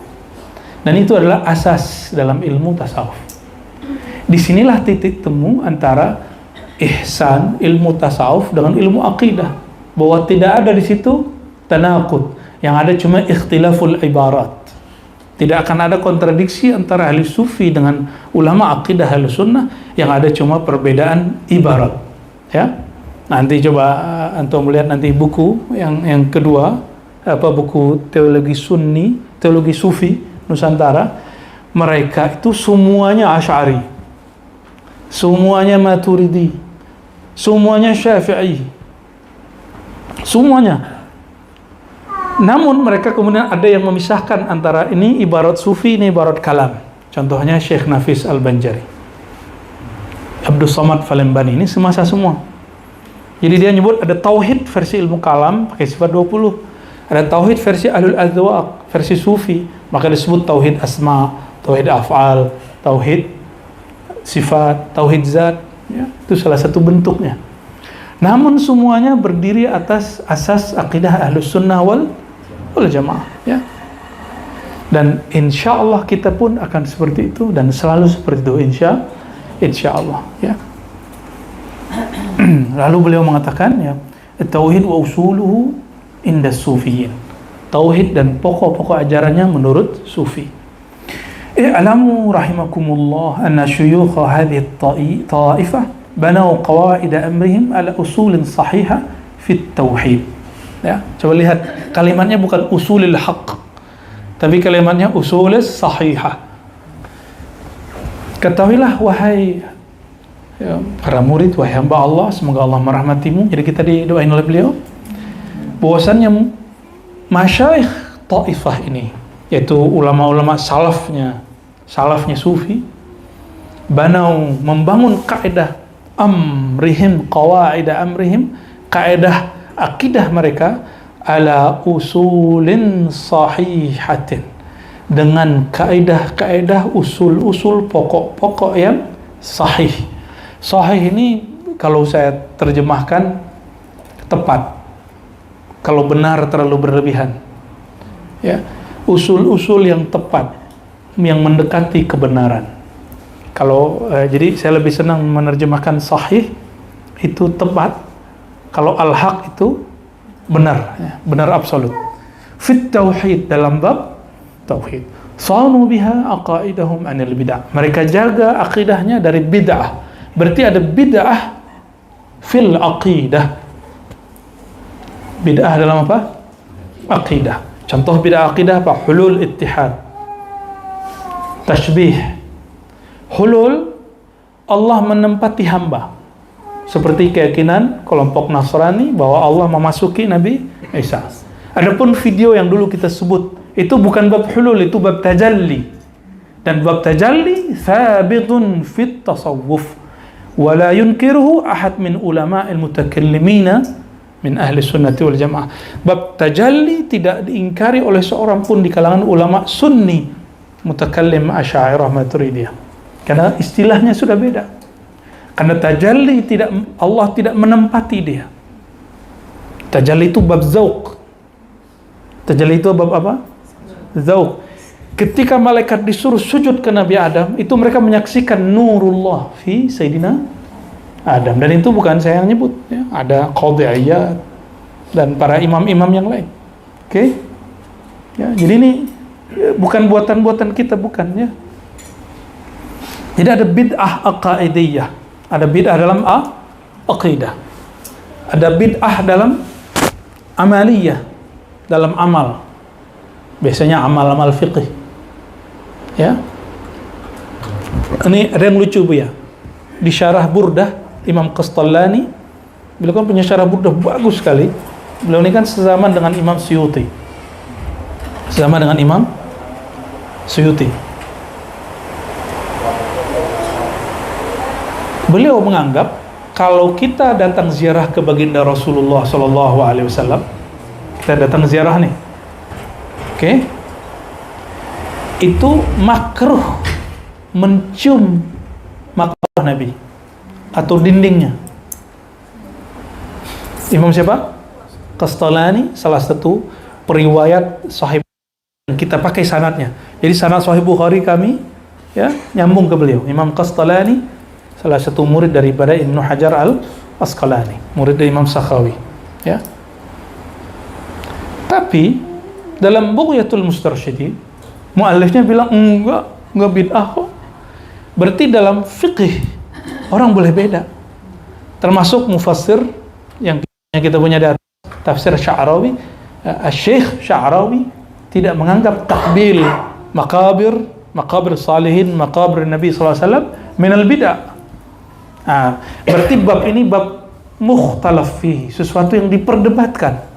Dan itu adalah asas dalam ilmu tasawuf. Disinilah titik temu antara ihsan, ilmu tasawuf dengan ilmu akidah, bahwa tidak ada di situ tanaqud, yang ada cuma ikhtilaful ibarat. Tidak akan ada kontradiksi antara ahli sufi dengan ulama akidah ahli sunnah, yang ada cuma perbedaan ibarat. Ya, nanti coba antum melihat nanti buku yang kedua, buku teologi sunni, teologi sufi Nusantara. Mereka itu semuanya Asy'ari, semuanya Maturidi, semuanya Syafi'i, semuanya. Namun mereka kemudian ada yang memisahkan antara ini ibarat sufi, ini ibarat kalam. Contohnya Syekh Nafis Al-Banjari, Abdul Somad Falembani, ini semasa semua. Jadi dia nyebut ada tauhid versi ilmu kalam pakai sifat 20, ada tauhid versi ahlul adzwaq versi sufi, maka disebut tauhid asma, tauhid af'al, tauhid sifat, tauhid zat ya, itu salah satu bentuknya. Namun semuanya berdiri atas asas akidah ahlus sunnah wal jamaah ya. Dan insya Allah kita pun akan seperti itu, dan selalu seperti itu insya Allah ya. Lalu beliau mengatakan ya, tauhid wa usuluhu inda sufiyin, tauhid dan pokok-pokok ajarannya menurut sufi. I'lamu rahimakumullah anna syuyukh hadhihi ta'ifah banaw qawaid amrihim ala usulin sahihah fi tauhid. Ya, coba lihat kalimatnya bukan usulil haq, tapi kalimatnya usulis sahihah. Ketahuilah wahai ya, para murid, wahai hamba Allah, semoga Allah merahmatimu. Jadi kita didoain oleh beliau bahwasannya masyayikh taifah ini, yaitu ulama-ulama salafnya sufi, banau membangun kaidah amrihim, qawaida amrihim, kaidah akidah mereka ala usulin sahihatin, dengan kaidah-kaidah usul-usul pokok-pokok yang sahih. Sahih ini kalau saya terjemahkan tepat, kalau benar terlalu berlebihan. Ya, usul-usul yang tepat, yang mendekati kebenaran. Kalau jadi saya lebih senang menerjemahkan sahih itu tepat, kalau al-haq itu benar, ya, benar absolut. Fit tauhid, dalam bab tauhid. Sanu biha aqaidahum anil bid'ah. Mereka jaga akidahnya dari bid'ah. Berarti ada bid'ah fil aqidah. Bid'ah dalam apa? Aqidah. Contoh bid'ah aqidah apa? Hulul ittihad, tashbih. Hulul, Allah menempati hamba, seperti keyakinan kelompok Nasrani bahwa Allah memasuki Nabi Isa. Adapun video yang dulu kita sebut, itu bukan bab hulul, itu bab tajalli. Dan bab tajalli thabitun fit tasawuf wa la yunkiruhu ahad min ulama'il mutakallimina min ahli sunnati wal jamaah. Bab tajalli tidak diingkari oleh seorang pun di kalangan ulama sunni mutakallim asy'ariyah maturidiyah, karena istilahnya sudah beda. Karena tajalli tidak, Allah tidak menempati dia. Tajalli itu bab zauq. Tajalli itu bab apa? Zauq. Ketika malaikat disuruh sujud ke Nabi Adam, itu mereka menyaksikan nurullah fi Sayyidina Adam. Dan itu bukan saya yang nyebut, ya. Ada Qadhi'iyat dan para imam-imam yang lain. Oke? Ya, jadi ini bukan buatan-buatan kita, bukan, ya. Jadi ada bid'ah aqaidiyah, ada bid'ah dalam aqidah, ada bid'ah dalam amaliyah, dalam amal. Biasanya amal-amal fiqih. Ya. Ini ada yang lucu, Bu, ya. Di syarah Burdah Imam Qastallani, beliau kan punya syarah Burdah bagus sekali. Beliau ini kan sezaman dengan Imam Suyuti. Sezaman dengan Imam Suyuti. Beliau menganggap kalau kita datang ziarah ke baginda Rasulullah SAW, kita datang ziarah nih, oke? Itu makruh mencium makam Nabi atau dindingnya. Imam siapa? Qastallani, salah satu periwayat Sahih, kita pakai sanadnya. Jadi sanad Sahih Bukhari kami, ya, nyambung ke beliau. Imam Qastallani salah satu murid daripada Ibnu Hajar al-Asqalani, murid dari Imam Sakhawi, ya. Tapi dalam Bughyatul Mustarsyidin, muallifnya bilang enggak bid'ah kok. Berarti dalam fikih orang boleh beda. Termasuk mufassir yang kita punya dari tafsir Sya'rawi, Syekh Sya'rawi tidak menganggap takbil makabir salihin, makabir Nabi SAW minal bid'ah. Nah, berarti bab ini bab mukhtalaf fihi, sesuatu yang diperdebatkan.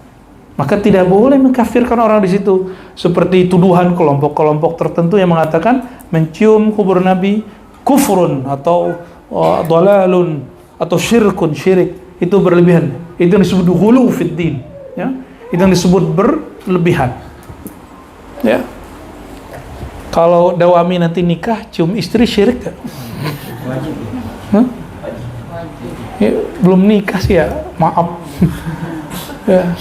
Maka tidak boleh mengkafirkan orang di situ, seperti tuduhan kelompok-kelompok tertentu yang mengatakan mencium kubur Nabi kufrun atau dhalalun atau syirik, itu berlebihan. Itu yang disebut ghulu fid din, ya. Itu yang disebut berlebihan. Ya. Kalau dawami nanti nikah cium istri syirik gak? Huh? Ya, belum nikah sih, ya, maaf. Ya.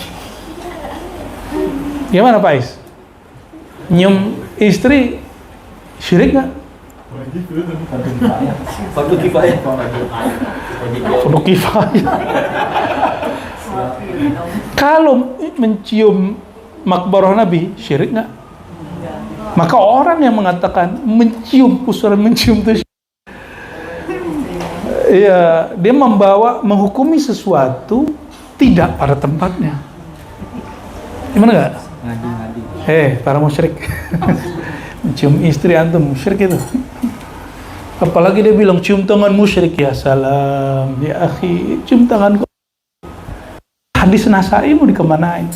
Gimana Pak Is? Nyium istri syirik nggak? Fardu kifayah. Fardu kifayah. Kalau mencium makbarah Nabi syirik nggak? Maka orang yang mengatakan mencium itu, ya, dia menghukumi sesuatu tidak pada tempatnya. Gimana nggak? Ngadi. Para musyrik. Mencium istri antum musyrik itu. Apalagi dia bilang cium tangan musyrik, ya salam, ya akhi, cium tangan kok. Hadis Nasai mau dikemanain?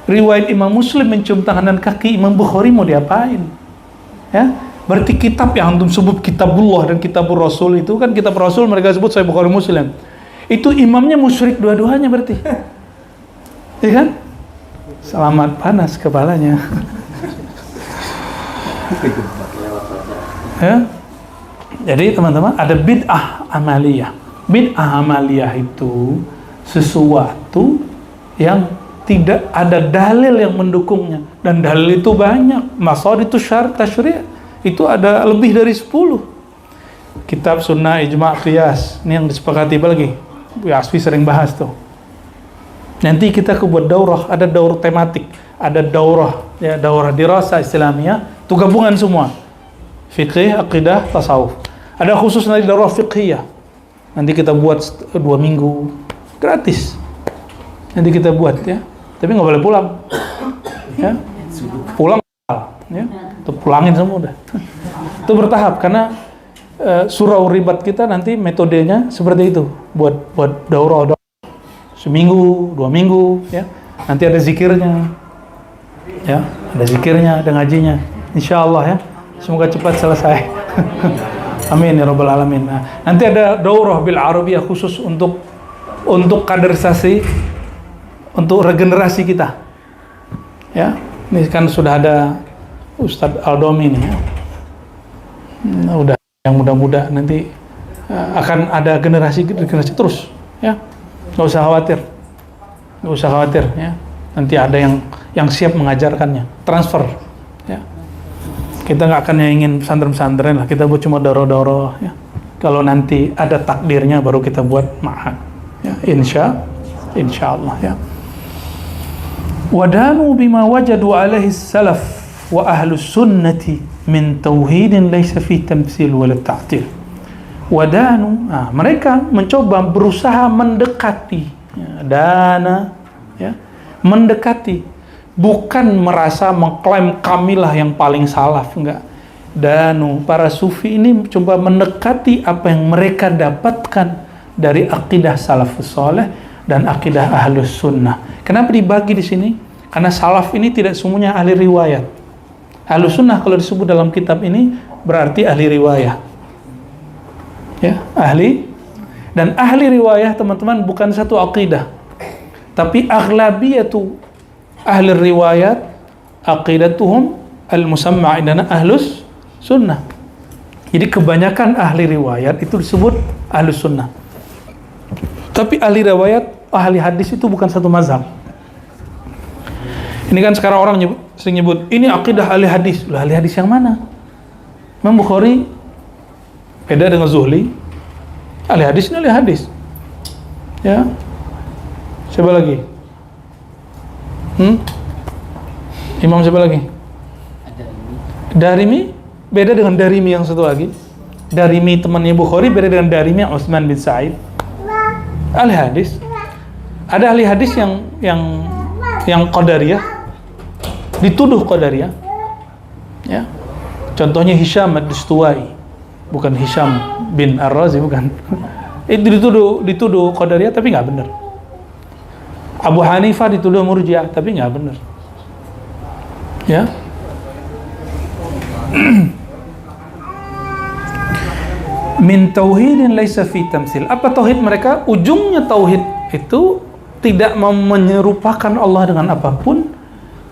Riwayat Imam Muslim mencium tangan dan kaki Imam Bukhari mau diapain? Ya, berarti kitab yang antum sebut kitabullah dan kitabur Rasul itu kan kitab Rasul, mereka sebut Sahih Bukhari Muslim. Itu imamnya musyrik dua-duanya berarti. Ya kan? Selamat panas kepalanya. Ya? Jadi teman-teman, ada bid'ah amaliyah. Bid'ah amaliyah itu sesuatu yang tidak ada dalil yang mendukungnya, dan dalil itu banyak. Masadir itu syar tasyri' itu ada lebih dari 10. Kitab sunnah ijma' qiyas ini yang disepakati lagi. Bu Asfi sering bahas tuh. Nanti kita buat daurah, ada daurah tematik, ada daurah ya, daurah dirasa Islamiyah, itu gabungan semua. Fiqih, aqidah, tasawuf. Ada khusus nanti daurah fiqhiyah. Nanti kita buat 2 minggu gratis. Nanti kita buat ya. Tapi nggak boleh pulang. Ya. Pulang ya. Itu pulangin semua udah. Itu bertahap karena surau ribat kita nanti metodenya seperti itu. Buat daurah seminggu, 2 minggu ya. Nanti ada zikirnya. Ya, ada zikirnya, ada ngajinya. Insyaallah ya. Semoga cepat selesai. Amin ya rabbal alamin. Nah, nanti ada daurah bil Arabiyah khusus untuk kaderisasi, untuk regenerasi kita. Ya, ini kan sudah ada Ustadz Aldomi nih ya. Udah yang muda-muda nanti akan ada generasi terus ya. Nggak usah khawatir ya. Nanti ada yang siap mengajarkannya, transfer ya. Kita nggak akan ingin pesantren-pesantren lah, kita buat cuma doro-doro ya. Kalau nanti ada takdirnya baru kita buat ma'had ya. Insya Allah ya. Wadanu bima wajadu alaihi salaf wa ahlus sunnati min tauhidin laysa fi tamtsil wala ta'til. Wadanu, mereka mencoba berusaha mendekati ya, dana ya, mendekati, bukan merasa mengklaim kamilah yang paling salaf, enggak. Danu, para sufi ini coba mendekati apa yang mereka dapatkan dari akidah salafus saleh dan akidah ahlus sunnah. Kenapa dibagi di sini? Karena salaf ini tidak semuanya ahli riwayat. Ahlus sunnah kalau disebut dalam kitab ini berarti ahli riwayat. Ya, ahli. Dan ahli riwayah teman-teman bukan satu akidah. Tapi aghlabiyatu ahli riwayat aqidatuhum al-musamma' indana ahlus sunnah. Jadi kebanyakan ahli riwayat itu disebut ahlus sunnah. Tapi ahli riwayat, ahli hadis itu bukan satu mazhab. Ini kan sekarang orang sering nyebut ini akidah ahli hadis. Lah ahli hadis yang mana? Imam Bukhari beda dengan Zuhli. Ahli hadis ini ahli hadis. Ya. Siapa lagi? Imam siapa lagi? Darimi beda dengan Darimi yang satu lagi. Darimi temannya Bukhari beda dengan Darimi Utsman bin Sa'id. Ahli hadis. Ada ahli hadis yang Qadariyah, dituduh Qadariyah. Ya. Contohnya Hisham ad-Dustuwai, bukan Hisham bin Ar-Razi, bukan. Itu dituduh Qadariyah tapi nggak benar. Abu Hanifah dituduh Murji'ah tapi nggak benar. Ya. Min tauhidin laisa fi tamtsil. Apa tauhid mereka? Ujungnya tauhid itu tidak menyerupakan Allah dengan apapun,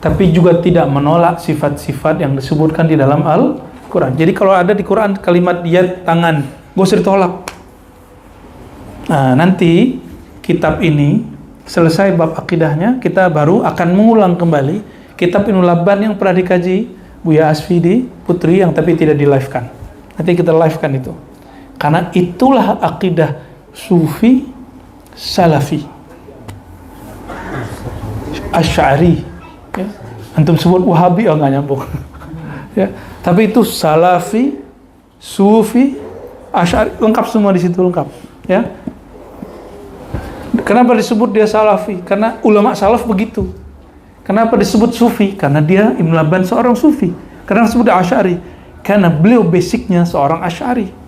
tapi juga tidak menolak sifat-sifat yang disebutkan di dalam Al-Quran. Jadi kalau ada di Quran kalimat yad, tangan, gak usah ditolak. Nah, nanti kitab ini selesai bab akidahnya, kita baru akan mengulang kembali kitab Ibnu Labban yang pernah dikaji Buya Asfi di Putri yang tapi tidak di live kan. Nanti kita live kan itu. Karena itulah akidah Sufi Salafi Asy'ari ya. Antum sebut Wahabi nggak nyambung ya. Tapi itu Salafi, Sufi, Asy'ari, lengkap semua di situ, lengkap ya. Kenapa disebut dia Salafi? Karena ulama salaf begitu. Kenapa disebut Sufi? Karena dia Ibnu Labban seorang Sufi. Karena disebut Asy'ari karena beliau basicnya seorang Asy'ari.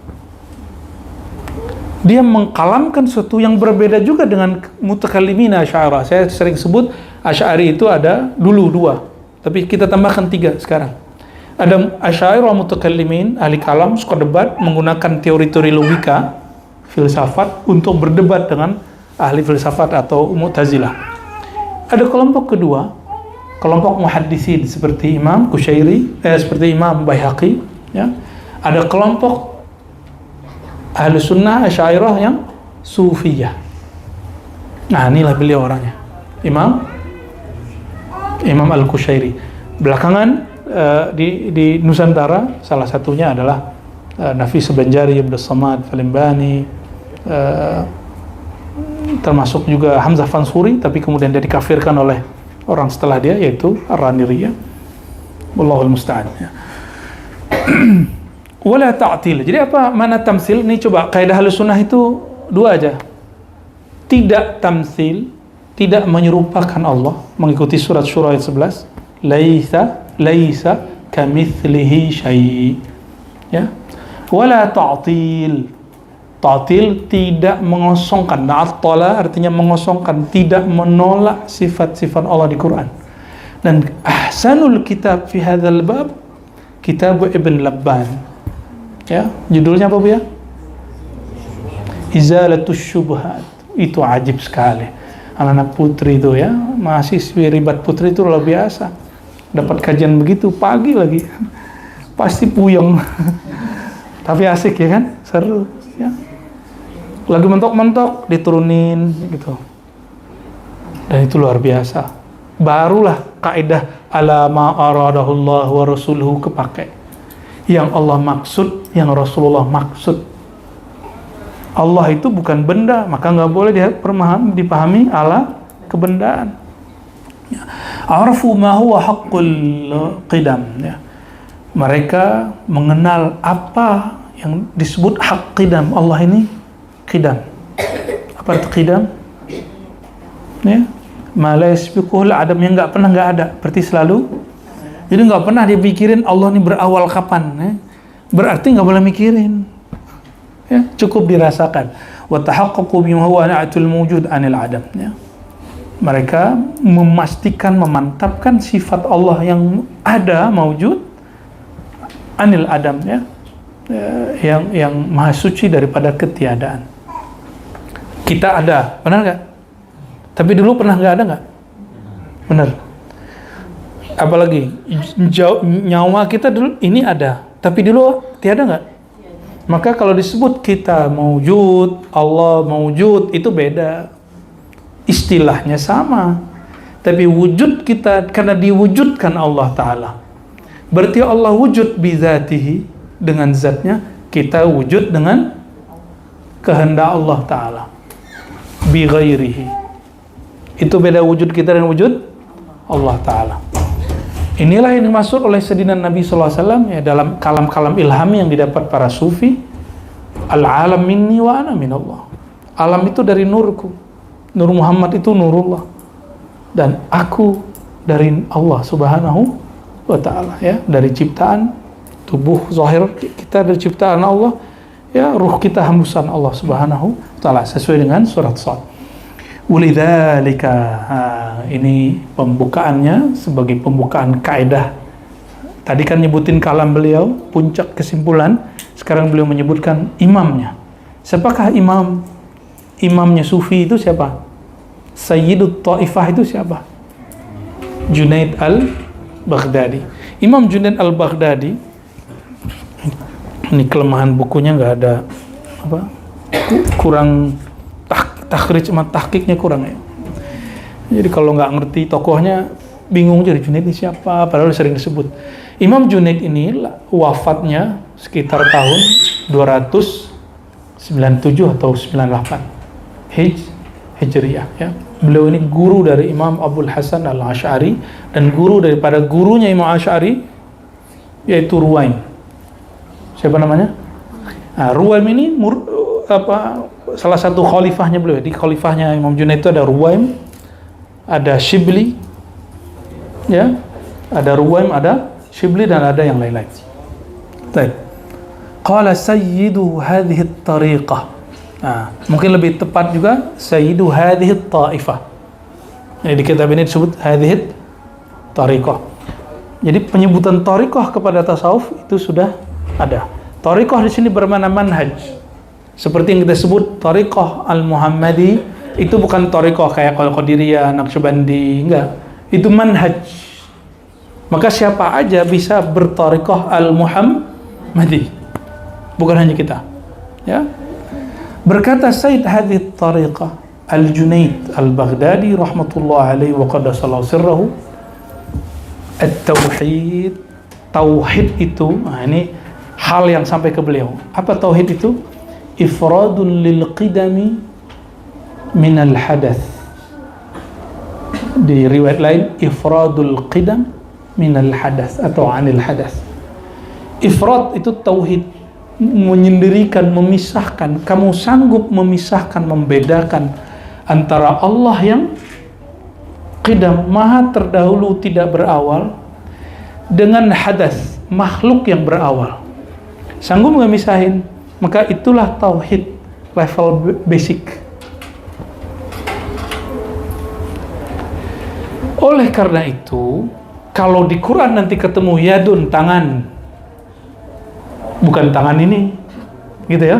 Dia mengkalamkan sesuatu yang berbeda juga dengan mutakallimin Asy'ariyah. Saya sering sebut Asy'ari itu ada dulu 2, tapi kita tambahkan 3 sekarang. Ada Asy'ariyah mutakallimin, ahli kalam, suka debat, menggunakan teori-teori logika, filsafat untuk berdebat dengan ahli filsafat atau Mu'tazilah. Ada kelompok kedua, kelompok muhaddisin seperti Imam Kusyairi, seperti Imam Baihaqi, ya. Ada kelompok ahli sunnah Asy'ariyah yang Sufiyah. Nah, inilah beliau orangnya. Imam Imam Al-Qushairi. Belakangan di Nusantara salah satunya adalah Nafis Banjari, Abdus Samad Falimbani, termasuk juga Hamzah Fansuri, tapi kemudian dia dikafirkan oleh orang setelah dia, yaitu Ar-Raniriyah. Wallahul musta'an. Wala ta'til. Jadi apa mana tamsil? Ini coba kaidah Ahlussunnah itu dua aja. Tidak tamsil, tidak menyerupakan Allah, mengikuti surat Syura ayat 11. Laisa kamitslihi syai'. Ya. Wala ta'til. Ta'til tidak mengosongkan. Na'attala artinya mengosongkan, tidak menolak sifat-sifat Allah di Quran. Dan ahsanul kitab fi hadzal bab kitab Ibn Labban. Ya, judulnya apa Bu ya? Izalatus Syubhat. Itu ajib sekali. Anak-anak putri itu ya, mahasiswi Ribat Putri itu luar biasa. Dapat kajian begitu pagi lagi. Pasti puyeng. Tapi asik ya kan? Seru ya. Lagi mentok-mentok diturunin gitu. Dan itu luar biasa. Barulah kaidah ala ma aradahullah wa rasuluhu kepake. Yang Allah maksud, yang Rasulullah maksud. Allah itu bukan benda, maka nggak boleh dipahami ala kebendaan. Arafu ma huwa haqqul qidam ya. Mereka mengenal apa yang disebut hak qidam. Allah ini qidam. Apa itu qidam? Ya, ma la yasbiquhul adam, yang nggak ada, berarti selalu. Jadi nggak pernah dipikirin Allah ini berawal kapan, ya. Berarti nggak boleh mikirin, ya, cukup dirasakan. Wa tahaqqaqu bima huwa na'atul mawjud anil adam, ya. Mereka memastikan, memantapkan sifat Allah yang ada, mawjud anil adam, ya, yang maha suci daripada ketiadaan. Kita ada, benar nggak? Tapi dulu pernah nggak ada nggak? Benar. Apalagi nyawa kita dulu ini ada, tapi dulu tiada nggak? Maka kalau disebut kita maujud, Allah maujud, itu beda. Istilahnya sama, tapi wujud kita karena diwujudkan Allah Ta'ala. Berarti Allah wujud bizatihi, dengan zatnya, kita wujud dengan kehendak Allah Ta'ala. Bi ghairihi. Itu beda wujud kita dan wujud Allah Ta'ala. Inilah yang dimaksud oleh sedinan Nabi SAW ya, dalam kalam-kalam ilham yang didapat para sufi. Al-alam minni wa ana minallah. Alam itu dari nurku. Nur Muhammad itu nurullah. Dan aku dari Allah Subhanahu wa ta'ala, ya, dari ciptaan tubuh zahir kita dari ciptaan Allah, ya, ruh kita hembusan Allah Subhanahu wa ta'ala, sesuai dengan surat Shad. Ulidzalika, ini pembukaannya sebagai pembukaan kaidah. Tadi kan nyebutin kalam beliau, puncak kesimpulan. Sekarang beliau menyebutkan imamnya. Siapakah imam? Imamnya sufi itu siapa? Sayyidut Ta'ifah itu siapa? Junaid al-Baghdadi. Imam Junaid al-Baghdadi, ini kelemahan bukunya nggak ada apa? Kurang takhrij sama tahqiqnya kurang ya. Jadi kalau nggak ngerti tokohnya bingung jadi Junaid ini siapa, padahal sering disebut. Imam Junaid ini wafatnya sekitar tahun 297 atau 98 Hijriyah ya. Beliau ini guru dari Imam Abul Hasan Al-Asy'ari dan guru daripada gurunya Imam Asy'ari, yaitu Ruwaim. Siapa namanya? Nah, Ruwaim ini salah satu khalifahnya beliau. Di khalifahnya Imam Junaid itu ada Ruwaim, ada Shibli, ya, ada Ruwaim, ada Shibli, dan ada yang lain-lain. Baik. Qala sayyidu hadhihi at-tariqah. Nah, mungkin lebih tepat juga sayyidu hadhihi at-ta'ifah. Jadi di kitab ini disebut hadhihi tariqah. Jadi penyebutan tariqah kepada tasawuf itu sudah ada. Tariqah di sini bermakna manhaj. Seperti yang kita sebut Tariqah Al-Muhammadi, itu bukan Tariqah kayak Qadiriyah, Naqsyabandi, enggak. Itu manhaj. Maka siapa aja bisa bertariqah Al-Muhammadi. Bukan hanya kita. Ya. Berkata Sayyid hadhihi tariqah Al-Junaid Al-Baghdadi rahmatullah alaihi wa qaddasallahu sirrahu, At-tauhid, tauhid itu, nah ini hal yang sampai ke beliau. Apa tauhid itu? Ifradun lil qidami minal hadath. Di riwayat lain, ifradul qidam minal hadath atau anil hadath. Ifrad itu tauhid, menyendirikan, memisahkan. Kamu sanggup memisahkan, membedakan antara Allah yang qidam, maha terdahulu, tidak berawal, dengan hadas, makhluk yang berawal. Sanggup nggak misahin? Maka itulah tauhid level basic. Oleh karena itu, kalau di Quran nanti ketemu yadun, tangan, bukan tangan ini, gitu ya.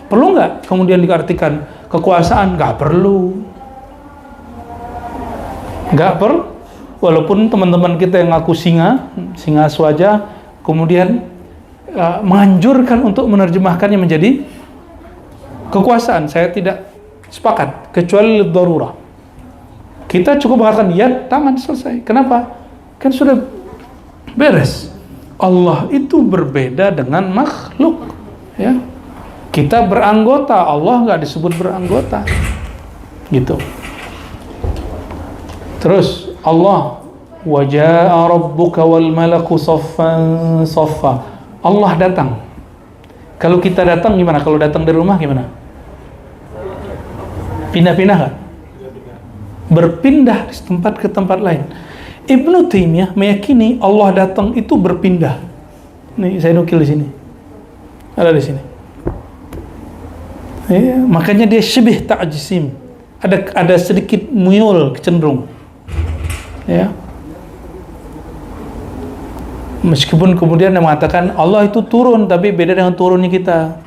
Perlu nggak kemudian diartikan kekuasaan? Nggak perlu. Nggak perlu. Walaupun teman-teman kita yang ngaku singa swaja, kemudian menganjurkan untuk menerjemahkannya menjadi kekuasaan. Saya tidak sepakat, kecuali darurah. Kita cukup mengatakan yad, tangan, selesai. Kenapa? Kan sudah beres. Allah itu berbeda dengan makhluk, ya. Kita beranggota, Allah nggak disebut beranggota, gitu. Terus Allah, waja'a rabbuka wal malaku saffan saffa. Allah datang. Kalau kita datang gimana? Kalau datang dari rumah gimana? Pindah-pindah nggak? Berpindah dari tempat ke tempat lain. Ibnu Taimiyah meyakini Allah datang itu berpindah. Nih saya nukil di sini. Ada di sini. Ya, makanya dia syibih ta'jisim. Ada sedikit muyul, cenderung. Ya. Meskipun kemudian dia mengatakan Allah itu turun, tapi beda dengan turunnya kita.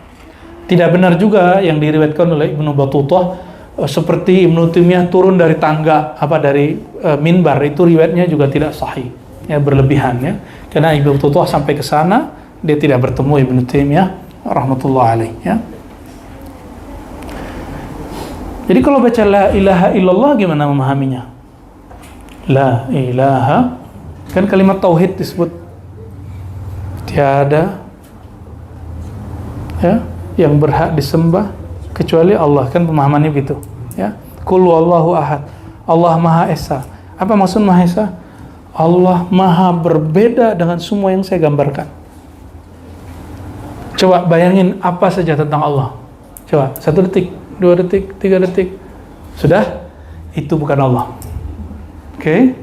Tidak benar juga yang diriwayatkan oleh Ibnu Battutah, seperti Ibnu Taimiyah turun dari tangga, dari minbar, itu riwayatnya juga tidak sahih, ya, berlebihan, ya. Karena Ibnu Battutah sampai ke sana dia tidak bertemu Ibnu Taimiyah rahmatullah alaih, ya. Jadi kalau baca la ilaha illallah gimana memahaminya? La ilaha, kan kalimat tauhid disebut tiada, ya, yang berhak disembah kecuali Allah, kan pemahamannya begitu, ya. Qul huwallahu ahad, Allah Maha Esa. Apa maksud Maha Esa? Allah Maha berbeda dengan semua yang saya gambarkan. Coba bayangin apa saja tentang Allah. Coba 1 detik, 2 detik, 3 detik, sudah, itu bukan Allah. Oke.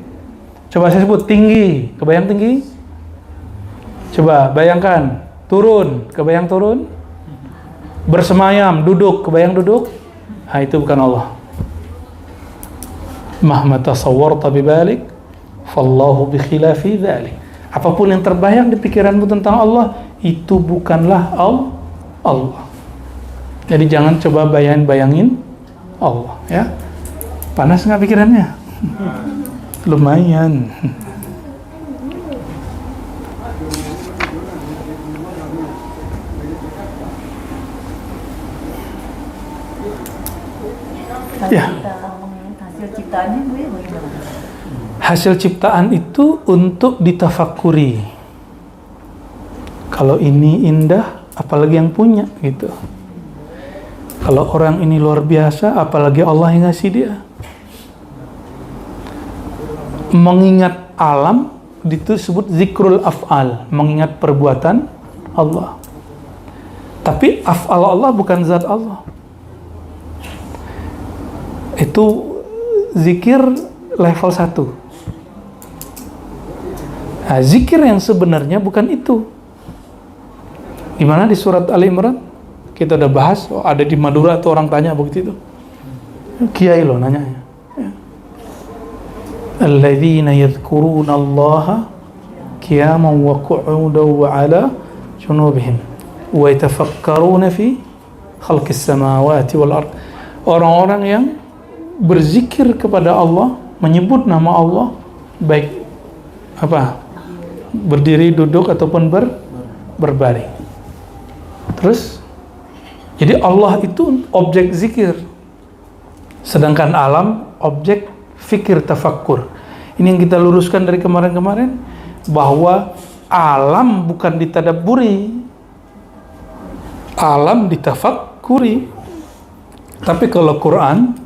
Coba saya sebut tinggi, kebayang tinggi? Coba bayangkan turun, kebayang turun? Bersemayam, duduk, kebayang duduk? Nah, itu bukan Allah. Mahma tasawwarta bibalik, fallahu bi khilafi dzalik. Apapun yang terbayang di pikiranmu tentang Allah, itu bukanlah Allah. Jadi jangan coba bayangin Allah, ya. Panas nggak pikirannya? Lumayan. Ya. Hasil ciptaannya bagaimana? Hasil ciptaan itu untuk ditafakuri. Kalau ini indah, apalagi yang punya, gitu. Kalau orang ini luar biasa, apalagi Allah yang ngasih dia. Mengingat alam itu disebut zikrul af'al, mengingat perbuatan Allah. Tapi af'al Allah bukan zat Allah. Itu zikir level 1. Nah, zikir yang sebenarnya bukan itu. Gimana di surat Ali Imran? Kita udah bahas, ada di Madura tuh orang tanya begitu. Kiai loh nanya. Alladzina yadhkuruna Allaha qiyaman wa qu'udan wa 'ala junubihim wa yatafakkaruna fi khalqis samawati wal ard. Orang-orang yang berzikir kepada Allah, menyebut nama Allah, baik berdiri, duduk ataupun berbaring. Terus jadi Allah itu objek zikir, sedangkan alam objek fikir, tafakkur. Ini yang kita luruskan dari kemarin-kemarin, bahwa alam bukan ditadabburi, alam ditafakkuri. Tapi kalau Quran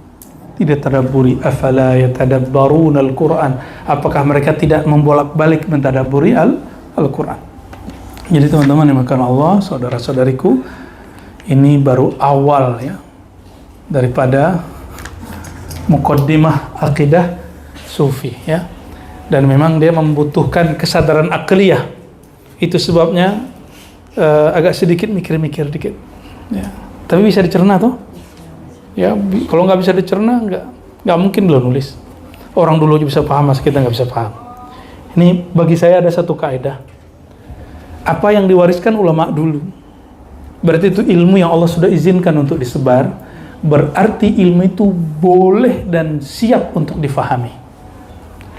tidak tadabburi, afala yatadabbaruna al-Quran, apakah mereka tidak membolak-balik mentadabburi Al-Quran? Jadi teman-teman yang dimuliakan Allah, saudara-saudariku, ini baru awal ya daripada muqaddimah akidah sufi ya. Dan memang dia membutuhkan kesadaran akliyah. Itu sebabnya agak sedikit mikir-mikir dikit ya. Tapi bisa dicerna tuh ya. Kalau nggak bisa dicerna, nggak mungkin lo nulis. Orang dulu aja bisa paham, masa kita nggak bisa paham. Ini bagi saya ada satu kaidah, apa yang diwariskan ulama dulu, berarti itu ilmu yang Allah sudah izinkan untuk disebar. Berarti ilmu itu boleh dan siap untuk difahami.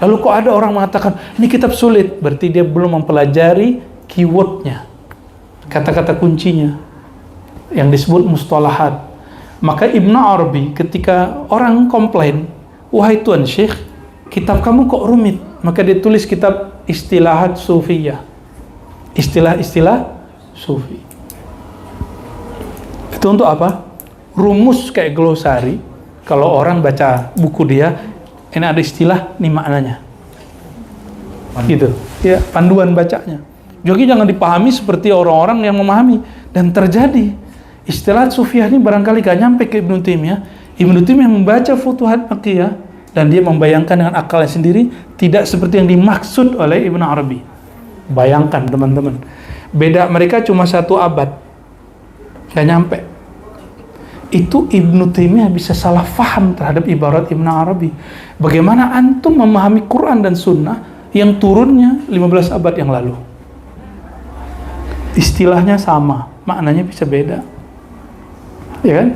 Lalu kok ada orang mengatakan ini kitab sulit, berarti dia belum mempelajari keywordnya, kata-kata kuncinya yang disebut mustalahat. Maka Ibnu Arabi ketika orang komplain, wahai Tuan Syekh, kitab kamu kok rumit, maka dia tulis kitab Istilahat Sufiyah, istilah-istilah sufi. Itu untuk apa? Rumus kayak glosari. Kalau orang baca buku dia, ini ada istilah, ini maknanya gitu ya, panduan bacanya. Jadi jangan dipahami seperti orang-orang yang memahami. Dan terjadi istilah sufiyah ini barangkali gak nyampe ke Ibnu Taimiyah. Ibnu Taimiyah membaca Futuhat Makkiyah dan dia membayangkan dengan akalnya sendiri, tidak seperti yang dimaksud oleh Ibnu Arabi. Bayangkan teman-teman, beda mereka cuma 1 abad, gak nyampe. Itu Ibnu Taimiyah bisa salah faham terhadap ibarat Ibnu Arabi. Bagaimana antum memahami Quran dan Sunnah yang turunnya 15 abad yang lalu? Istilahnya sama, maknanya bisa beda, ya kan?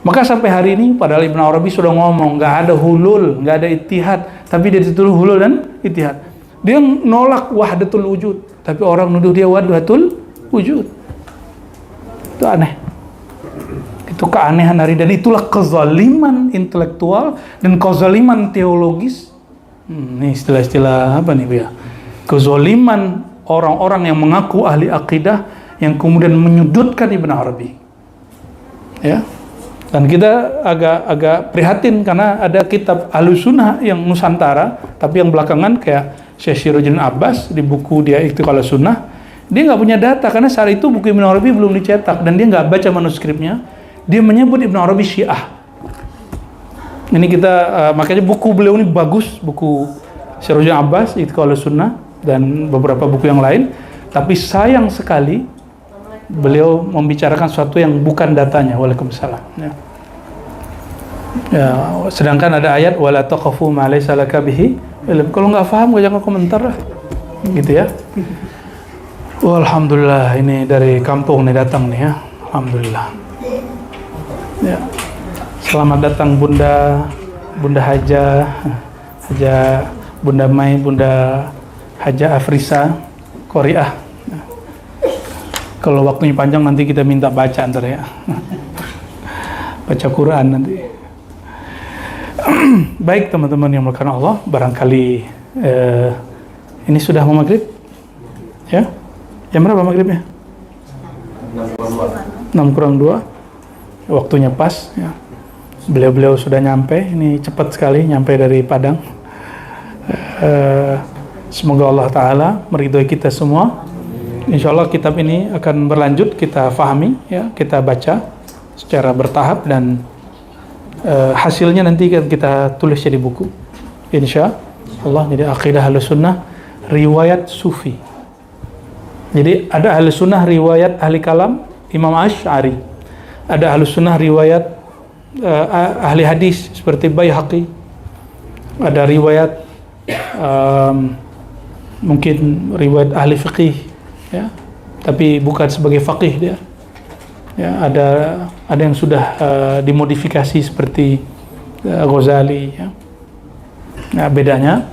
Maka sampai hari ini, padahal Ibnu Arabi sudah ngomong nggak ada hulul, nggak ada ittihad, tapi dia dituduh hulul dan ittihad. Dia nolak wahdatul wujud, tapi orang nuduh dia wahdatul wujud. Itu aneh. Itu keanehan hari, dan itulah kezaliman intelektual dan kezaliman teologis. Ini istilah-istilah apa nih ya? Kezaliman orang-orang yang mengaku ahli akidah yang kemudian menyudutkan Ibnu Arabi. Ya. Dan kita agak prihatin karena ada kitab Ahlussunnah yang Nusantara, tapi yang belakangan kayak Syekh Sirajuddin Abbas di buku dia Iqtiqal Sunnah, dia nggak punya data karena saat itu buku Ibnu Arabi belum dicetak dan dia nggak baca manuskripnya. Dia menyebut Ibnu Arabi Syiah. Ini kita makanya buku beliau ini bagus, buku Sirajuddin Abbas Iqtiqal Sunnah dan beberapa buku yang lain. Tapi sayang sekali beliau membicarakan sesuatu yang bukan datanya. Waalaikumsalam. Ya. Ya, sedangkan ada ayat wala taqafu ma laysa laka bihi ilm. Kalau nggak paham jangan komentar lah. Gitu ya. Alhamdulillah, ini dari kampung nih datang nih ya. Alhamdulillah. Ya. Selamat datang Bunda Haja, Bunda Mai, Bunda Haja Afrisa Qoriah. Kalau waktunya panjang nanti kita minta baca ntar ya. Baca Quran nanti. Baik teman-teman yang dimuliakan Allah, barangkali ini sudah mau maghrib? Ya? Jam berapa maghribnya? 6:02. Waktunya pas ya. Beliau sudah nyampe, ini cepat sekali nyampe dari Padang. Semoga Allah Ta'ala meridhoi kita semua. Insya Allah kitab ini akan berlanjut kita fahami ya, kita baca secara bertahap dan hasilnya nanti kita tulis jadi buku insya Allah. Jadi akidah Ahlussunnah riwayat sufi. Jadi ada Ahlussunnah riwayat ahli kalam Imam Asy'ari, ada Ahlussunnah riwayat ahli hadis seperti Baihaqi, ada riwayat mungkin riwayat ahli fiqih ya, tapi bukan sebagai faqih dia. Ya, ada yang sudah dimodifikasi seperti Ghazali ya. Nah, bedanya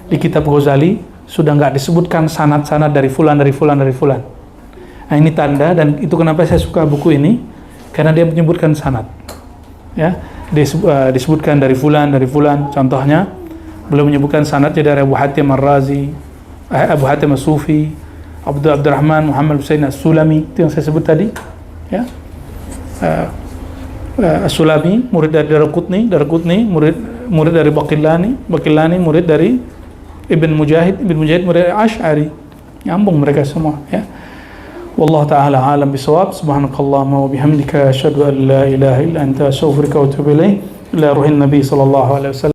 di kitab Ghazali sudah nggak disebutkan sanad-sanad dari fulan. Nah, ini tanda, dan itu kenapa saya suka buku ini, karena dia menyebutkan sanad. Ya, disebutkan dari fulan. Contohnya Beliau menyebutkan sanadnya dari Abu Hatim Ar-Razi, Abu Hatim As-Sufi, Abdurrahman Muhammad Husain As-Sulami, itu yang saya sebut tadi, ya. As-Sulami murid dari Daraqutni murid dari Baqillani murid dari Ibn Mujahid murid dari Asy'ari. Nyambung mereka semua, ya. Wallahu ta'ala alam bisawab. Subhanakallahumma wa bihamdika asyhadu an la ilaha illa anta astaghfiruka wa atubu ilaik. Ila ruhin Nabi sallallahu alaihi wasallam.